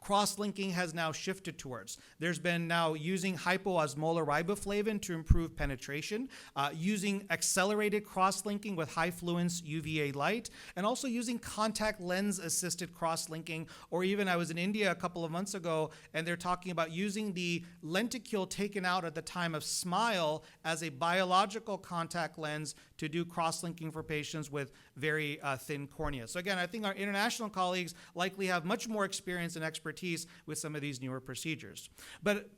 cross-linking has now shifted towards? There's been now using hypoosmolar riboflavin to improve penetration, using accelerated cross-linking with high fluence UVA light, and also using contact lens-assisted cross-linking, or even I was in India a couple of months ago, and they're talking about using the lenticule taken out at the time of SMILE as a biological contact lens to do cross-linking for patients with very thin cornea. So again, I think our international colleagues likely have much more experience and expertise with some of these newer procedures. But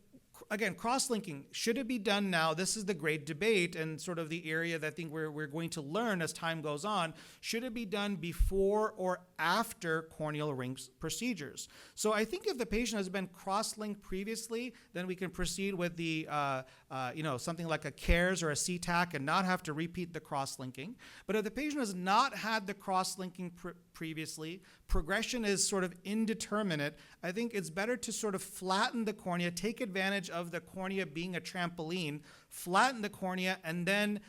again, cross-linking, should it be done now? This is the great debate and sort of the area that I think we're going to learn as time goes on. Should it be done before or after corneal ring procedures? So I think if the patient has been cross-linked previously, then we can proceed with the, something like a CAIRS or a CTAK and not have to repeat the cross-linking. But if the patient has not had the cross-linking previously, progression is sort of indeterminate, I think it's better to sort of flatten the cornea, take advantage of the cornea being a trampoline, flatten the cornea, and then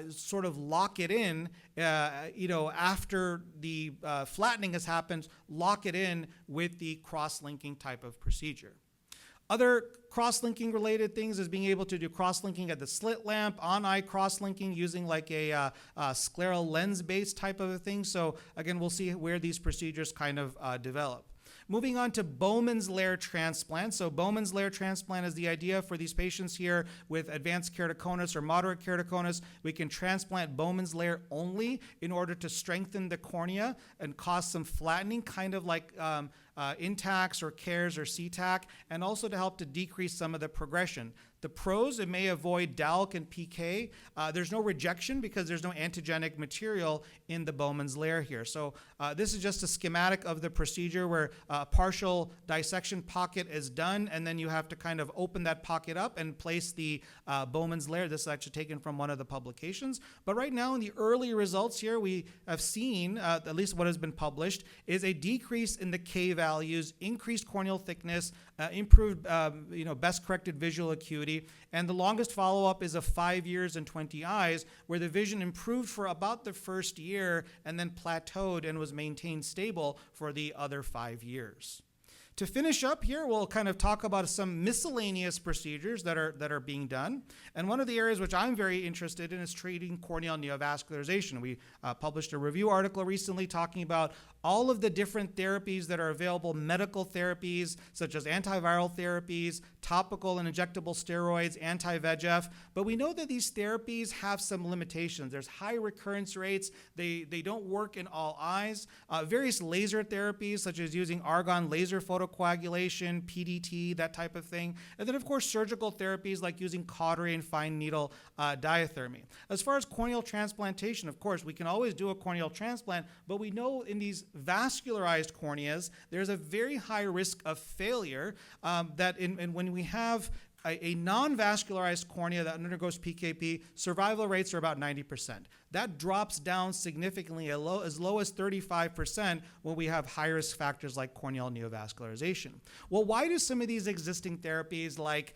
sort of lock it in, after the flattening has happened, lock it in with the cross-linking type of procedure. Other cross-linking related things is being able to do cross-linking at the slit lamp, on-eye cross-linking using like a scleral lens-based type of a thing. So again, we'll see where these procedures kind of develop. Moving on to Bowman's layer transplant. So Bowman's layer transplant is the idea for these patients here with advanced keratoconus or moderate keratoconus. We can transplant Bowman's layer only in order to strengthen the cornea and cause some flattening, kind of like INTACS or CAIRS or CTAK, and also to help to decrease some of the progression. The pros, it may avoid DALK and PK. There's no rejection because there's no antigenic material in the Bowman's layer here. So this is just a schematic of the procedure where a partial dissection pocket is done, and then you have to kind of open that pocket up and place the Bowman's layer. This is actually taken from one of the publications. But right now in the early results here, we have seen, at least what has been published, is a decrease in the K values, increased corneal thickness, improved best corrected visual acuity, and the longest follow-up is of 5 years and 20 eyes, where the vision improved for about the first year and then plateaued and was maintained stable for the other 5 years. To finish up here, we'll kind of talk about some miscellaneous procedures that are being done. And one of the areas which I'm very interested in is treating corneal neovascularization. We published a review article recently talking about all of the different therapies that are available, medical therapies such as antiviral therapies, topical and injectable steroids, anti-VEGF. But we know that these therapies have some limitations. There's high recurrence rates. They don't work in all eyes. Various laser therapies such as using argon laser photocoagulation, PDT, that type of thing. And then of course surgical therapies like using cautery and fine needle diathermy. As far as corneal transplantation, of course, we can always do a corneal transplant, but we know in these vascularized corneas, there's a very high risk of failure when we have a non-vascularized cornea that undergoes PKP, survival rates are about 90%. That drops down significantly as low as 35% when we have high-risk factors like corneal neovascularization. Well, why do some of these existing therapies like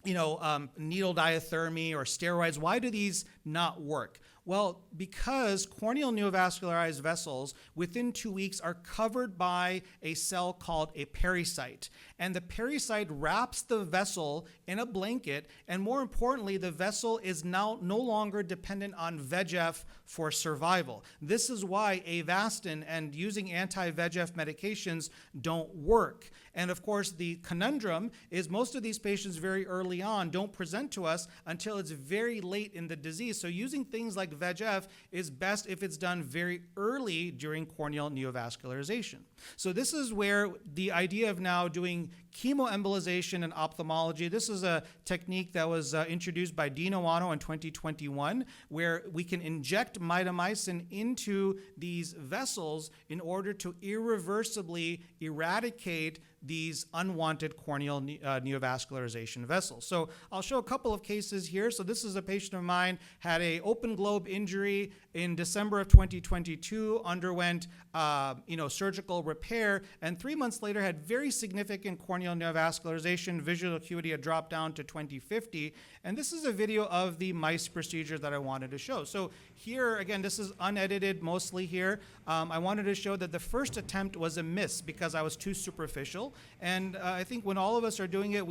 needle diathermy or steroids. Why do these not work? Well, because corneal neovascularized vessels within 2 weeks are covered by a cell called a pericyte. And the pericyte wraps the vessel in a blanket, and more importantly, the vessel is now no longer dependent on VEGF for survival. This is why Avastin and using anti-VEGF medications don't work. And of course, the conundrum is most of these patients very early on don't present to us until it's very late in the disease. So using things like VEGF is best if it's done very early during corneal neovascularization. So this is where the idea of now doing chemoembolization in ophthalmology, this is a technique that was introduced by Dean Owano in 2021, where we can inject mitomycin into these vessels in order to irreversibly eradicate these unwanted corneal neovascularization vessels. So I'll show a couple of cases here. So this is a patient of mine, had a open globe injury in December of 2022, underwent surgical repair, and 3 months later had very significant corneal neovascularization. Visual acuity had dropped down to 20/50. And this is a video of the mice procedure that I wanted to show. So here, again, this is unedited mostly here. I wanted to show that the first attempt was a miss because I was too superficial. And I think when all of us are doing it,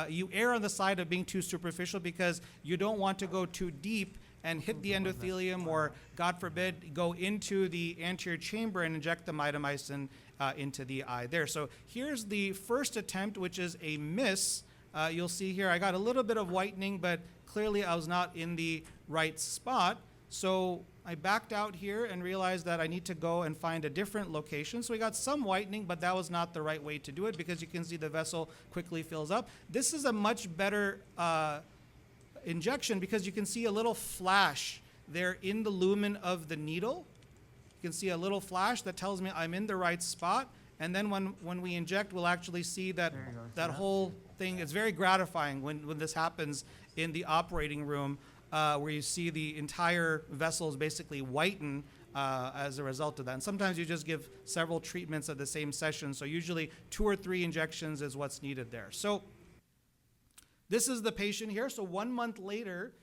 you err on the side of being too superficial because you don't want to go too deep and hit the endothelium or, God forbid, go into the anterior chamber and inject the mitomycin into the eye there. So here's the first attempt, which is a miss. You'll see here I got a little bit of whitening, but clearly I was not in the right spot. So I backed out here and realized that I need to go and find a different location. So we got some whitening, but that was not the right way to do it because you can see the vessel quickly fills up. This is a much better injection because you can see a little flash there in the lumen of the needle. You can see a little flash that tells me I'm in the right spot. And then when we inject, we'll actually see that whole thing. It's very gratifying when this happens in the operating room where you see the entire vessels basically whiten as a result of that. And sometimes you just give several treatments at the same session. So usually 2 or 3 injections is what's needed there. So this is the patient here. So 1 month later,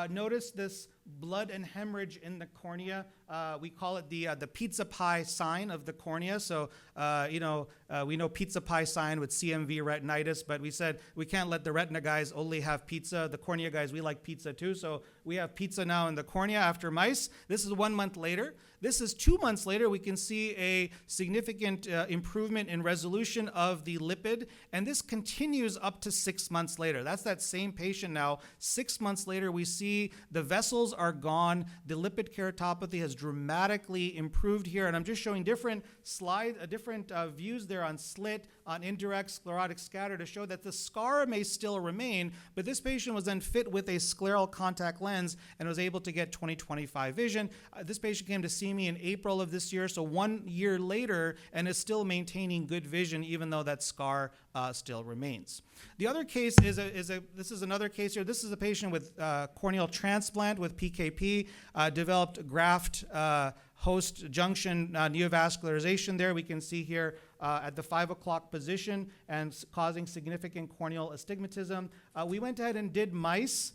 notice this blood and hemorrhage in the cornea. We call it the pizza pie sign of the cornea. So, we know pizza pie sign with CMV retinitis, but we said we can't let the retina guys only have pizza. The cornea guys, we like pizza too. So we have pizza now in the cornea after mice. This is 1 month later. This is 2 months later. We can see a significant improvement in resolution of the lipid, and this continues up to 6 months later. That's that same patient now. 6 months later, we see the vessels are gone. The lipid keratopathy has dramatically improved here, and I'm just showing different slides, different views there on slit, on indirect sclerotic scatter to show that the scar may still remain, but this patient was then fit with a scleral contact lens and was able to get 20/25 vision. This patient came to see me in April of this year, so 1 year later, and is still maintaining good vision even though that scar still remains. The other case this is another case here. This is a patient with corneal transplant with PKP, developed graft host junction neovascularization there. We can see here at the 5 o'clock position and causing significant corneal astigmatism. We went ahead and did mice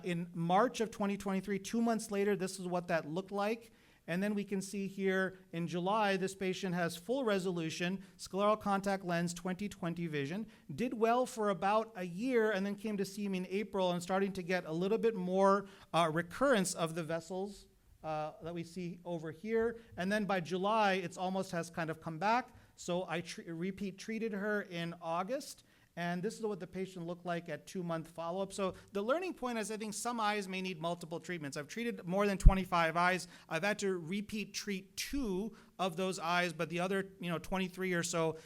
in March of 2023. 2 months later, this is what that looked like. And then we can see here in July, this patient has full resolution, scleral contact lens, 20/20 vision, did well for about a year, and then came to see me in April and starting to get a little bit more recurrence of the vessels that we see over here. And then by July, it's almost has kind of come back. So I repeat treated her in August. And this is what the patient looked like at 2-month follow-up. So the learning point is I think some eyes may need multiple treatments. I've treated more than 25 eyes. I've had to repeat treat 2 of those eyes, but the other 23 or so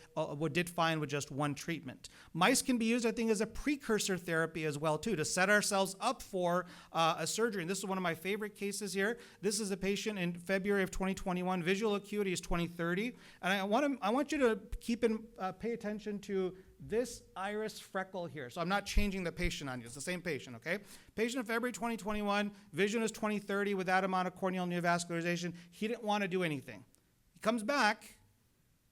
did fine with just 1 treatment. Mice can be used, I think, as a precursor therapy as well, too, to set ourselves up for a surgery. And this is one of my favorite cases here. This is a patient in February of 2021. Visual acuity is 20/30. And I want you to pay attention to this iris freckle here. So I'm not changing the patient on you. It's the same patient, okay? Patient in February 2021, vision is 20/30 with that amount of corneal neovascularization. He didn't want to do anything. He comes back,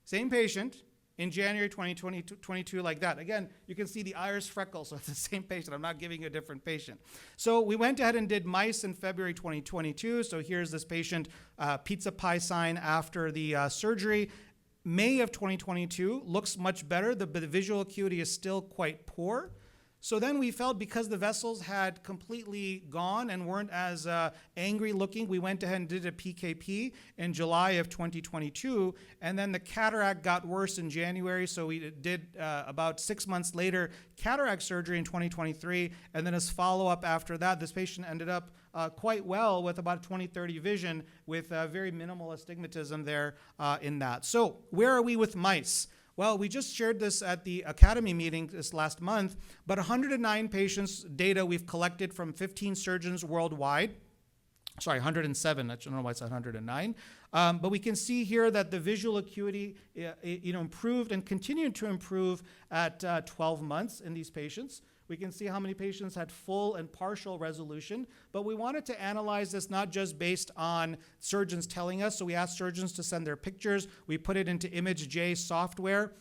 same patient, in January 2022 like that. Again, you can see the iris freckle, so it's the same patient. I'm not giving you a different patient. So we went ahead and did mice in February 2022. So here's this patient, pizza pie sign after the surgery. May of 2022 looks much better. The visual acuity is still quite poor. So then we felt because the vessels had completely gone and weren't as angry looking, we went ahead and did a PKP in July of 2022. And then the cataract got worse in January. So we did about 6 months later cataract surgery in 2023. And then as follow-up after that, this patient ended up quite well with about 20/30 vision with very minimal astigmatism there in that. So where are we with mice? Well, we just shared this at the Academy meeting this last month, but 109 patients data we've collected from 15 surgeons worldwide. Sorry, 107, I don't know why I said 109. But we can see here that the visual acuity improved and continued to improve at 12 months in these patients. We can see how many patients had full and partial resolution, but we wanted to analyze this not just based on surgeons telling us, so we asked surgeons to send their pictures. We put it into ImageJ software,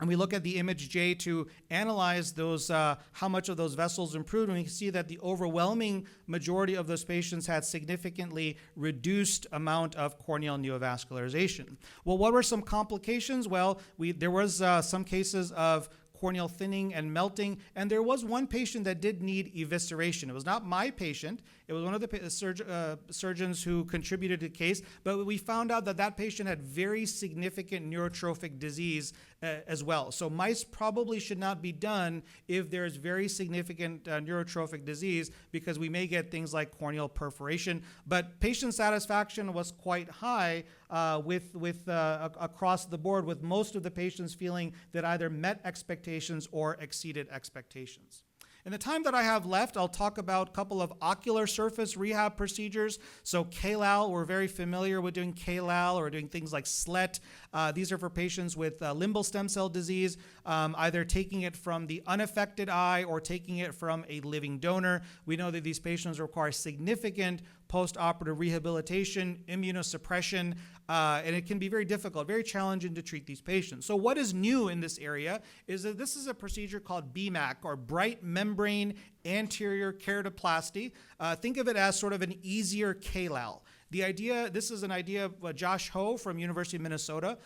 and we look at the ImageJ to analyze those, how much of those vessels improved, and we can see that the overwhelming majority of those patients had significantly reduced amount of corneal neovascularization. Well, what were some complications? Well, there was some cases of corneal thinning and melting, and there was one patient that did need evisceration. It was not my patient. It was one of the surgeons who contributed to the case, but we found out that that patient had very significant neurotrophic disease as well. So mice probably should not be done if there's very significant neurotrophic disease, because we may get things like corneal perforation. But patient satisfaction was quite high across the board, with most of the patients feeling that either met expectations or exceeded expectations. In the time that I have left, I'll talk about a couple of ocular surface rehab procedures. So CAIRS, we're very familiar with doing CAIRS or doing things like SLET. These are for patients with limbal stem cell disease, either taking it from the unaffected eye or taking it from a living donor. We know that these patients require significant post-operative rehabilitation, immunosuppression, and it can be very difficult, very challenging to treat these patients. So what is new in this area is that this is a procedure called BMEK, or bright membrane anterior keratoplasty. Think of it as sort of an easier KLAL. The idea, this is an idea of Josh Ho from University of Minnesota,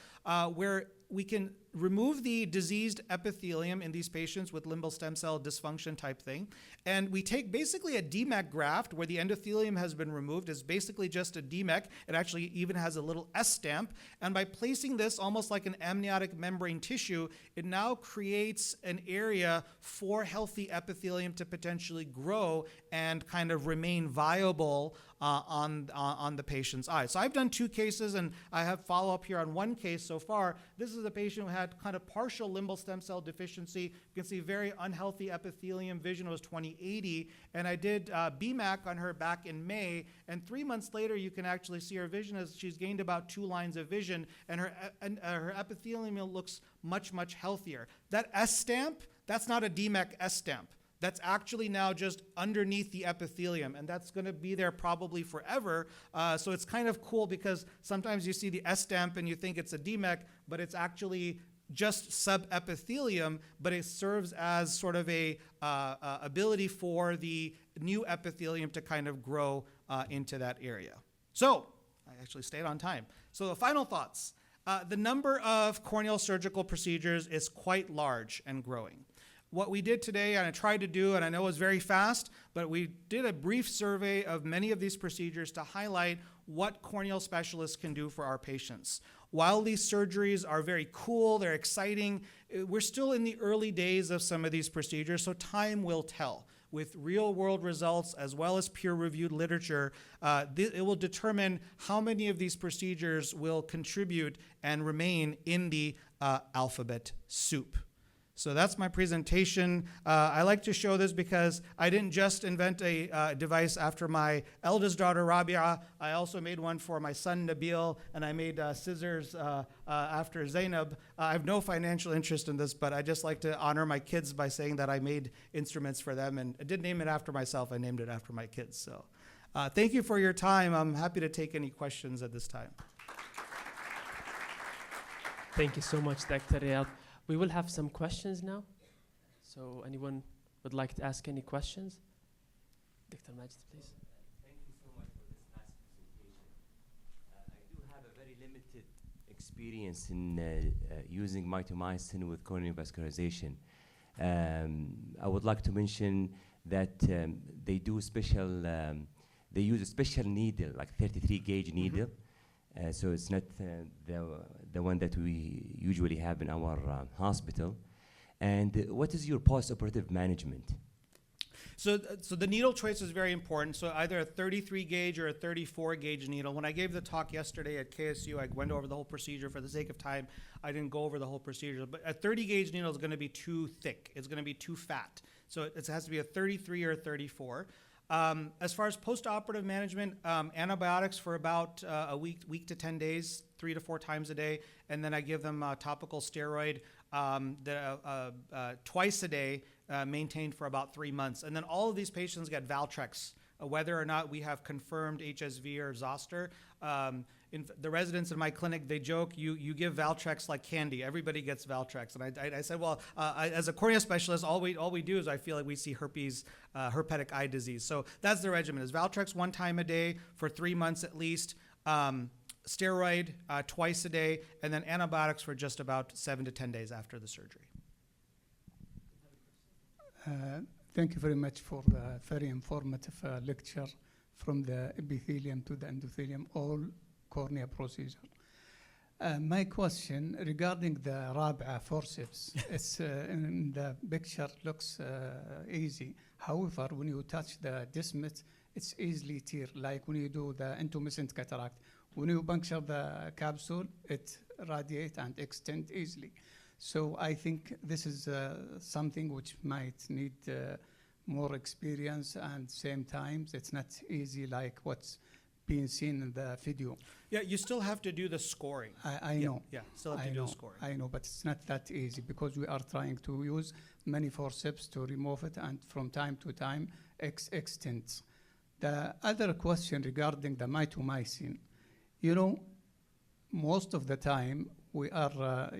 where we can remove the diseased epithelium in these patients with limbal stem cell dysfunction type thing. And we take basically a DMEK graft where the endothelium has been removed. It's basically just a DMEK. It actually even has a little S stamp. And by placing this almost like an amniotic membrane tissue, it now creates an area for healthy epithelium to potentially grow and kind of remain viable on the patient's eye. So I've done 2 cases, and I have follow-up here on 1 case so far. This is a patient who had kind of partial limbal stem cell deficiency. You can see very unhealthy epithelium. Vision was 20/80, and I did BMAC on her back in May, and 3 months later you can actually see her vision as she's gained about 2 lines of vision, and her epithelium looks much, much healthier. That S stamp, that's not a DMEK S stamp. That's actually now just underneath the epithelium, and that's going to be there probably forever. So it's kind of cool, because sometimes you see the S stamp and you think it's a DMEK, but it's actually just subepithelium, but it serves as sort of a ability for the new epithelium to kind of grow into that area. So I actually stayed on time. So the final thoughts. The number of corneal surgical procedures is quite large and growing. What we did today, and I tried to do, and I know it was very fast, but we did a brief survey of many of these procedures to highlight what corneal specialists can do for our patients. While these surgeries are very cool, they're exciting, we're still in the early days of some of these procedures, so time will tell. With real-world results as well as peer-reviewed literature, it will determine how many of these procedures will contribute and remain in the alphabet soup. So that's my presentation. I like to show this because I didn't just invent a device after my eldest daughter, Rabia. I also made one for my son, Nabil, and I made scissors after Zainab. I have no financial interest in this, but I just like to honor my kids by saying that I made instruments for them, and I didn't name it after myself. I named it after my kids. So thank you for your time. I'm happy to take any questions at this time. Thank you so much, Dr. Riyad. We will have some questions now. So anyone would like to ask any questions? Dr. Majid, please. Thank you so much for this nice presentation. I do have a very limited experience in using mitomycin with corneal vascularization. I would like to mention that they do special, they use a special needle, like 33 gauge needle. So it's not the one that we usually have in our hospital. And what is your post-operative management? So the needle choice is very important. So either a 33 gauge or a 34 gauge needle. When I gave the talk yesterday at KSU, I went over the whole procedure. For the sake of time, I didn't go over the whole procedure. But a 30 gauge needle is going to be too thick. It's going to be too fat. So it has to be a 33 or a 34. As far as post-operative management, antibiotics for about a week to 10 days, 3 to 4 times a day, and then I give them topical steroid twice a day, maintained for about 3 months. And then all of these patients get Valtrex, whether or not we have confirmed HSV or zoster. The residents in my clinic, they joke, you give Valtrex like candy. Everybody gets Valtrex. And I said, well, as a cornea specialist, all we do is I feel like we see herpetic eye disease. So that's the regimen, is Valtrex 1 time a day for 3 months at least, steroid twice a day, and then antibiotics for just about 7 to 10 days after the surgery. Thank you very much for the very informative lecture from the epithelium to the endothelium, all cornea procedure. My question regarding the Rab'a forceps, it's in the picture looks easy. However, when you touch the desmet, it's easily tear, like when you do the intumescent cataract. When you puncture the capsule, it radiate and extend easily. So I think this is something which might need more experience, and same time it's not easy like what's being seen in the video. Yeah, you still have to do the scoring. I know. Yeah, still have to do the scoring. I know, but it's not that easy because we are trying to use many forceps to remove it, and from time to time extends. The other question regarding the mitomycin, you know, most of the time we are,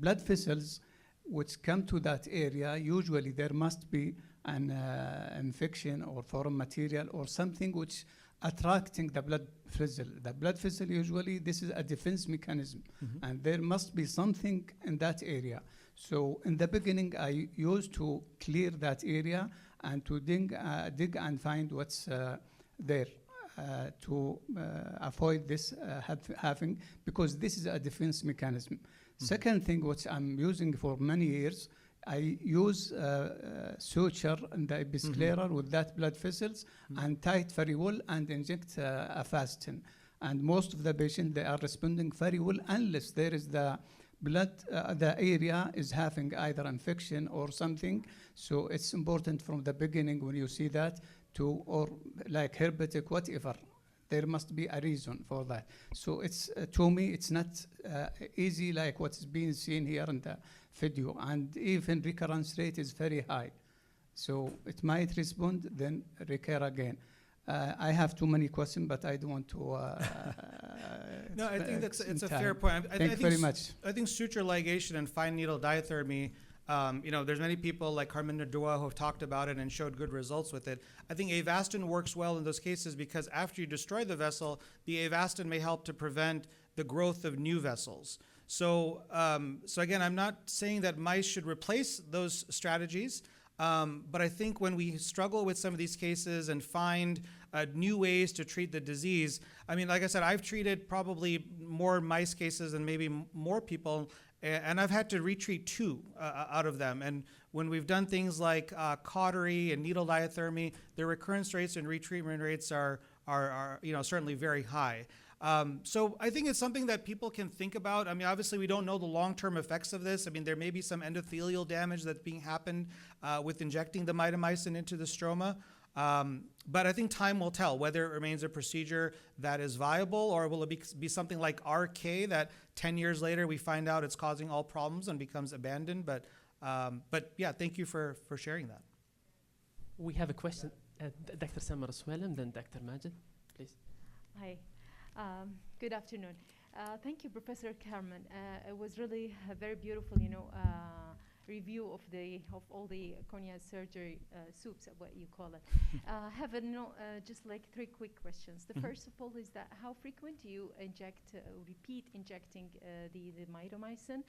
blood vessels which come to that area, usually there must be an infection or foreign material or something which attracting the blood vessel. The blood vessel usually, this is a defense mechanism, and there must be something in that area. So in the beginning, I used to clear that area and to dig and find what's there to avoid this having, because this is a defense mechanism. Second thing, which I'm using for many years, I use suture in the episclera with that blood vessels and tie it very well and inject Avastin. And most of the patients, they are responding very well unless there is the blood, the area is having either infection or something. So it's important from the beginning when you see that to, or like herpetic, whatever, there must be a reason for that. So it's, to me, it's not easy like what's being seen here in the video, and even recurrence rate is very high. So it might respond, then recur again. I have too many questions, but I don't want to. No, I think it's a fair point. Thank you very much. I think suture ligation and fine needle diathermy, there's many people like Kamran Riaz who have talked about it and showed good results with it. I think Avastin works well in those cases because after you destroy the vessel, the Avastin may help to prevent the growth of new vessels. So, so again, I'm not saying that mice should replace those strategies, but I think when we struggle with some of these cases and find new ways to treat the disease, I mean, like I said, I've treated probably more mice cases than maybe more people, and I've had to retreat 2 out of them. And when we've done things like cautery and needle diathermy, the recurrence rates and retreatment rates are certainly very high. So I think it's something that people can think about. I mean, obviously we don't know the long-term effects of this. I mean, there may be some endothelial damage that's being happened with injecting the mitomycin into the stroma. But I think time will tell whether it remains a procedure that is viable, or will it be something like RK that 10 years later we find out it's causing all problems and becomes abandoned. But yeah, thank you for sharing that. We have a question. Dr. Samar Swell and then Dr. Majid, please. Hi. Good afternoon. Thank you, Professor Kamran. It was really a very beautiful, review of all the corneal surgery soups, what you call it. Have just like 3 quick questions. The first of all is that how frequent do you repeat injecting the mitomycin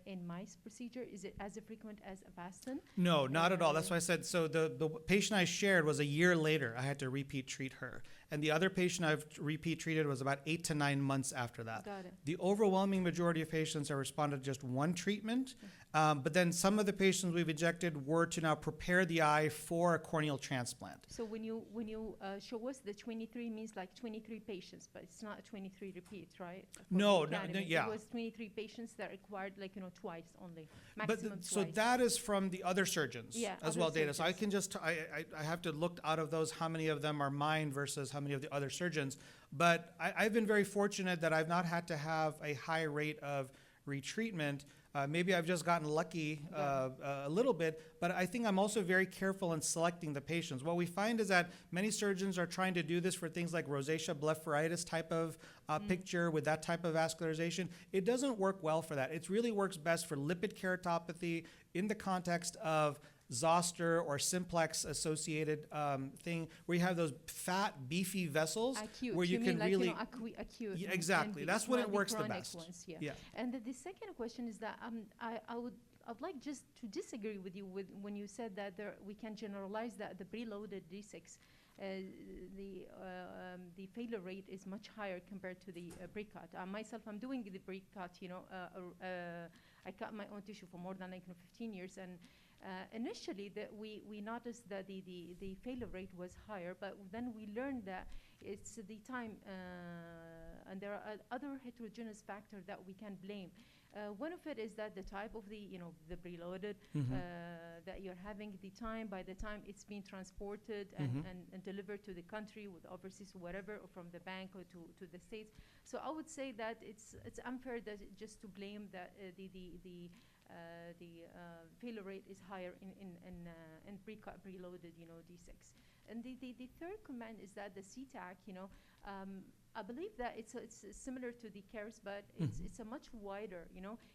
in mice procedure? Is it as frequent as Avastin? No, not at all. That's why I said, so the patient I shared was a year later. I had to repeat treat her. And the other patient I've repeat treated was about 8 to 9 months after that. Got it. The overwhelming majority of patients have responded to just 1 treatment, but then some of the patients we've injected were to now prepare the eye for a corneal transplant. So when you show us the 23 means like 23 patients, but it's not 23 repeats, right? No, It was 23 patients that required twice only, maximum twice. So that is from the other surgeons as other well, data. So I surgeons. can just, I have to look out of those how many of them are mine versus how many of the other surgeons. But I've been very fortunate that I've not had to have a high rate of retreatment. Maybe I've just gotten lucky a little bit, but I think I'm also very careful in selecting the patients. What we find is that many surgeons are trying to do this for things like rosacea blepharitis type of picture with that type of vascularization. It doesn't work well for that. It really works best for lipid keratopathy in the context of zoster or simplex associated thing where you have those fat, beefy vessels Acute. where you mean can really acute. Yeah, exactly. That's when it works the best. Ones, Yeah. And the second question is that I'd like just to disagree with you when you said that we can generalize that the preloaded D6 the failure rate is much higher compared to the pre-cut. Myself, I'm doing the pre-cut. I cut my own tissue for more than 15 years, and initially we noticed that the failure rate was higher, but then we learned that it's the time, and there are other heterogeneous factors that we can blame. One of it is that the type of the preloaded that you're having, the time by the time it's being transported and delivered to the country with overseas or whatever, or from the bank or to the States. So I would say that it's unfair that just to blame that the failure rate is higher in preloaded D6. And the third comment is that the CTAK, I believe that it's similar to the CAIRS, but it's a much wider,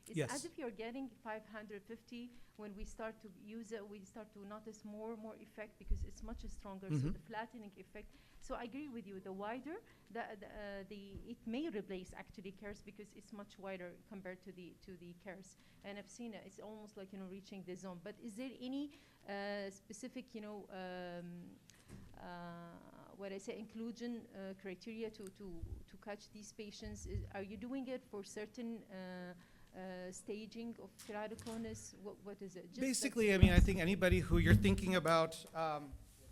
It's Yes. as if you're getting 550. When we start to use it, we start to notice more effect because it's much stronger, so the flattening effect. So I agree with you, the wider, it may replace actually CAIRS because it's much wider compared to the CAIRS. And I've seen it, it's almost like, reaching the zone. But is there any specific, what I say, inclusion criteria to catch these patients? Are you doing it for certain staging of keratoconus? What is it? Just Basically, I think anybody who you're thinking about,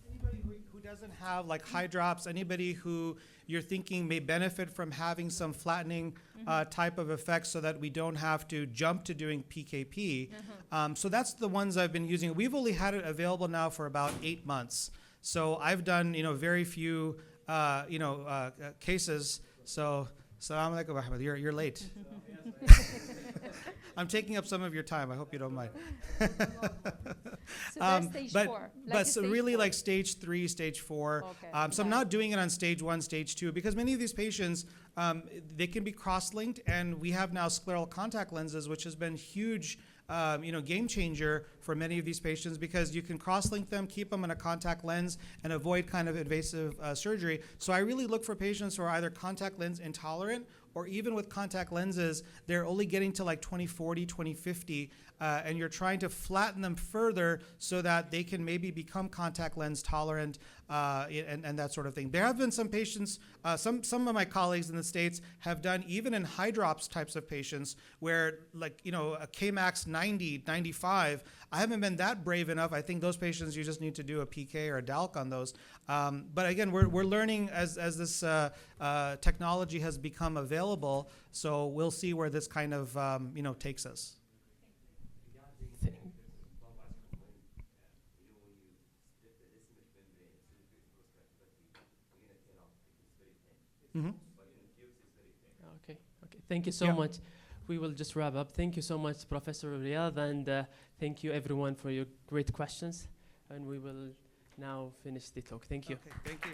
anybody who doesn't have like high drops, anybody who you're thinking may benefit from having some flattening type of effect so that we don't have to jump to doing PKP. So that's the ones I've been using. We've only had it available now for about 8 months. So I've done, very few, cases. So, Assalamu alaikum, Ahmed. You're late. I'm taking up some of your time. I hope you don't mind. So that's stage 4. But so really like stage 3, stage 4. Okay. So I'm not doing it on stage 1, stage 2, because many of these patients, they can be cross-linked, and we have now scleral contact lenses, which has been huge, game changer for many of these patients, because you can cross-link them, keep them in a contact lens, and avoid kind of invasive surgery. So I really look for patients who are either contact lens intolerant, or even with contact lenses, they're only getting to like 20/40, 20/50, and you're trying to flatten them further so that they can maybe become contact lens tolerant and that sort of thing. There have been some patients, some of my colleagues in the States have done even in high drops types of patients where like, a Kmax 90, 95, I haven't been that brave enough. I think those patients, you just need to do a PK or a DALK on those. But again, we're learning as this technology has become available, so we'll see where this kind of, takes us. Okay. Thank you so much. We will just wrap up. Thank you so much, Professor Riaz, and thank you everyone for your great questions. And we will now finish the talk. Thank you. Okay, thank you.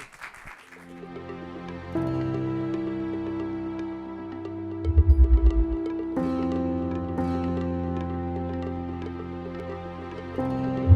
you.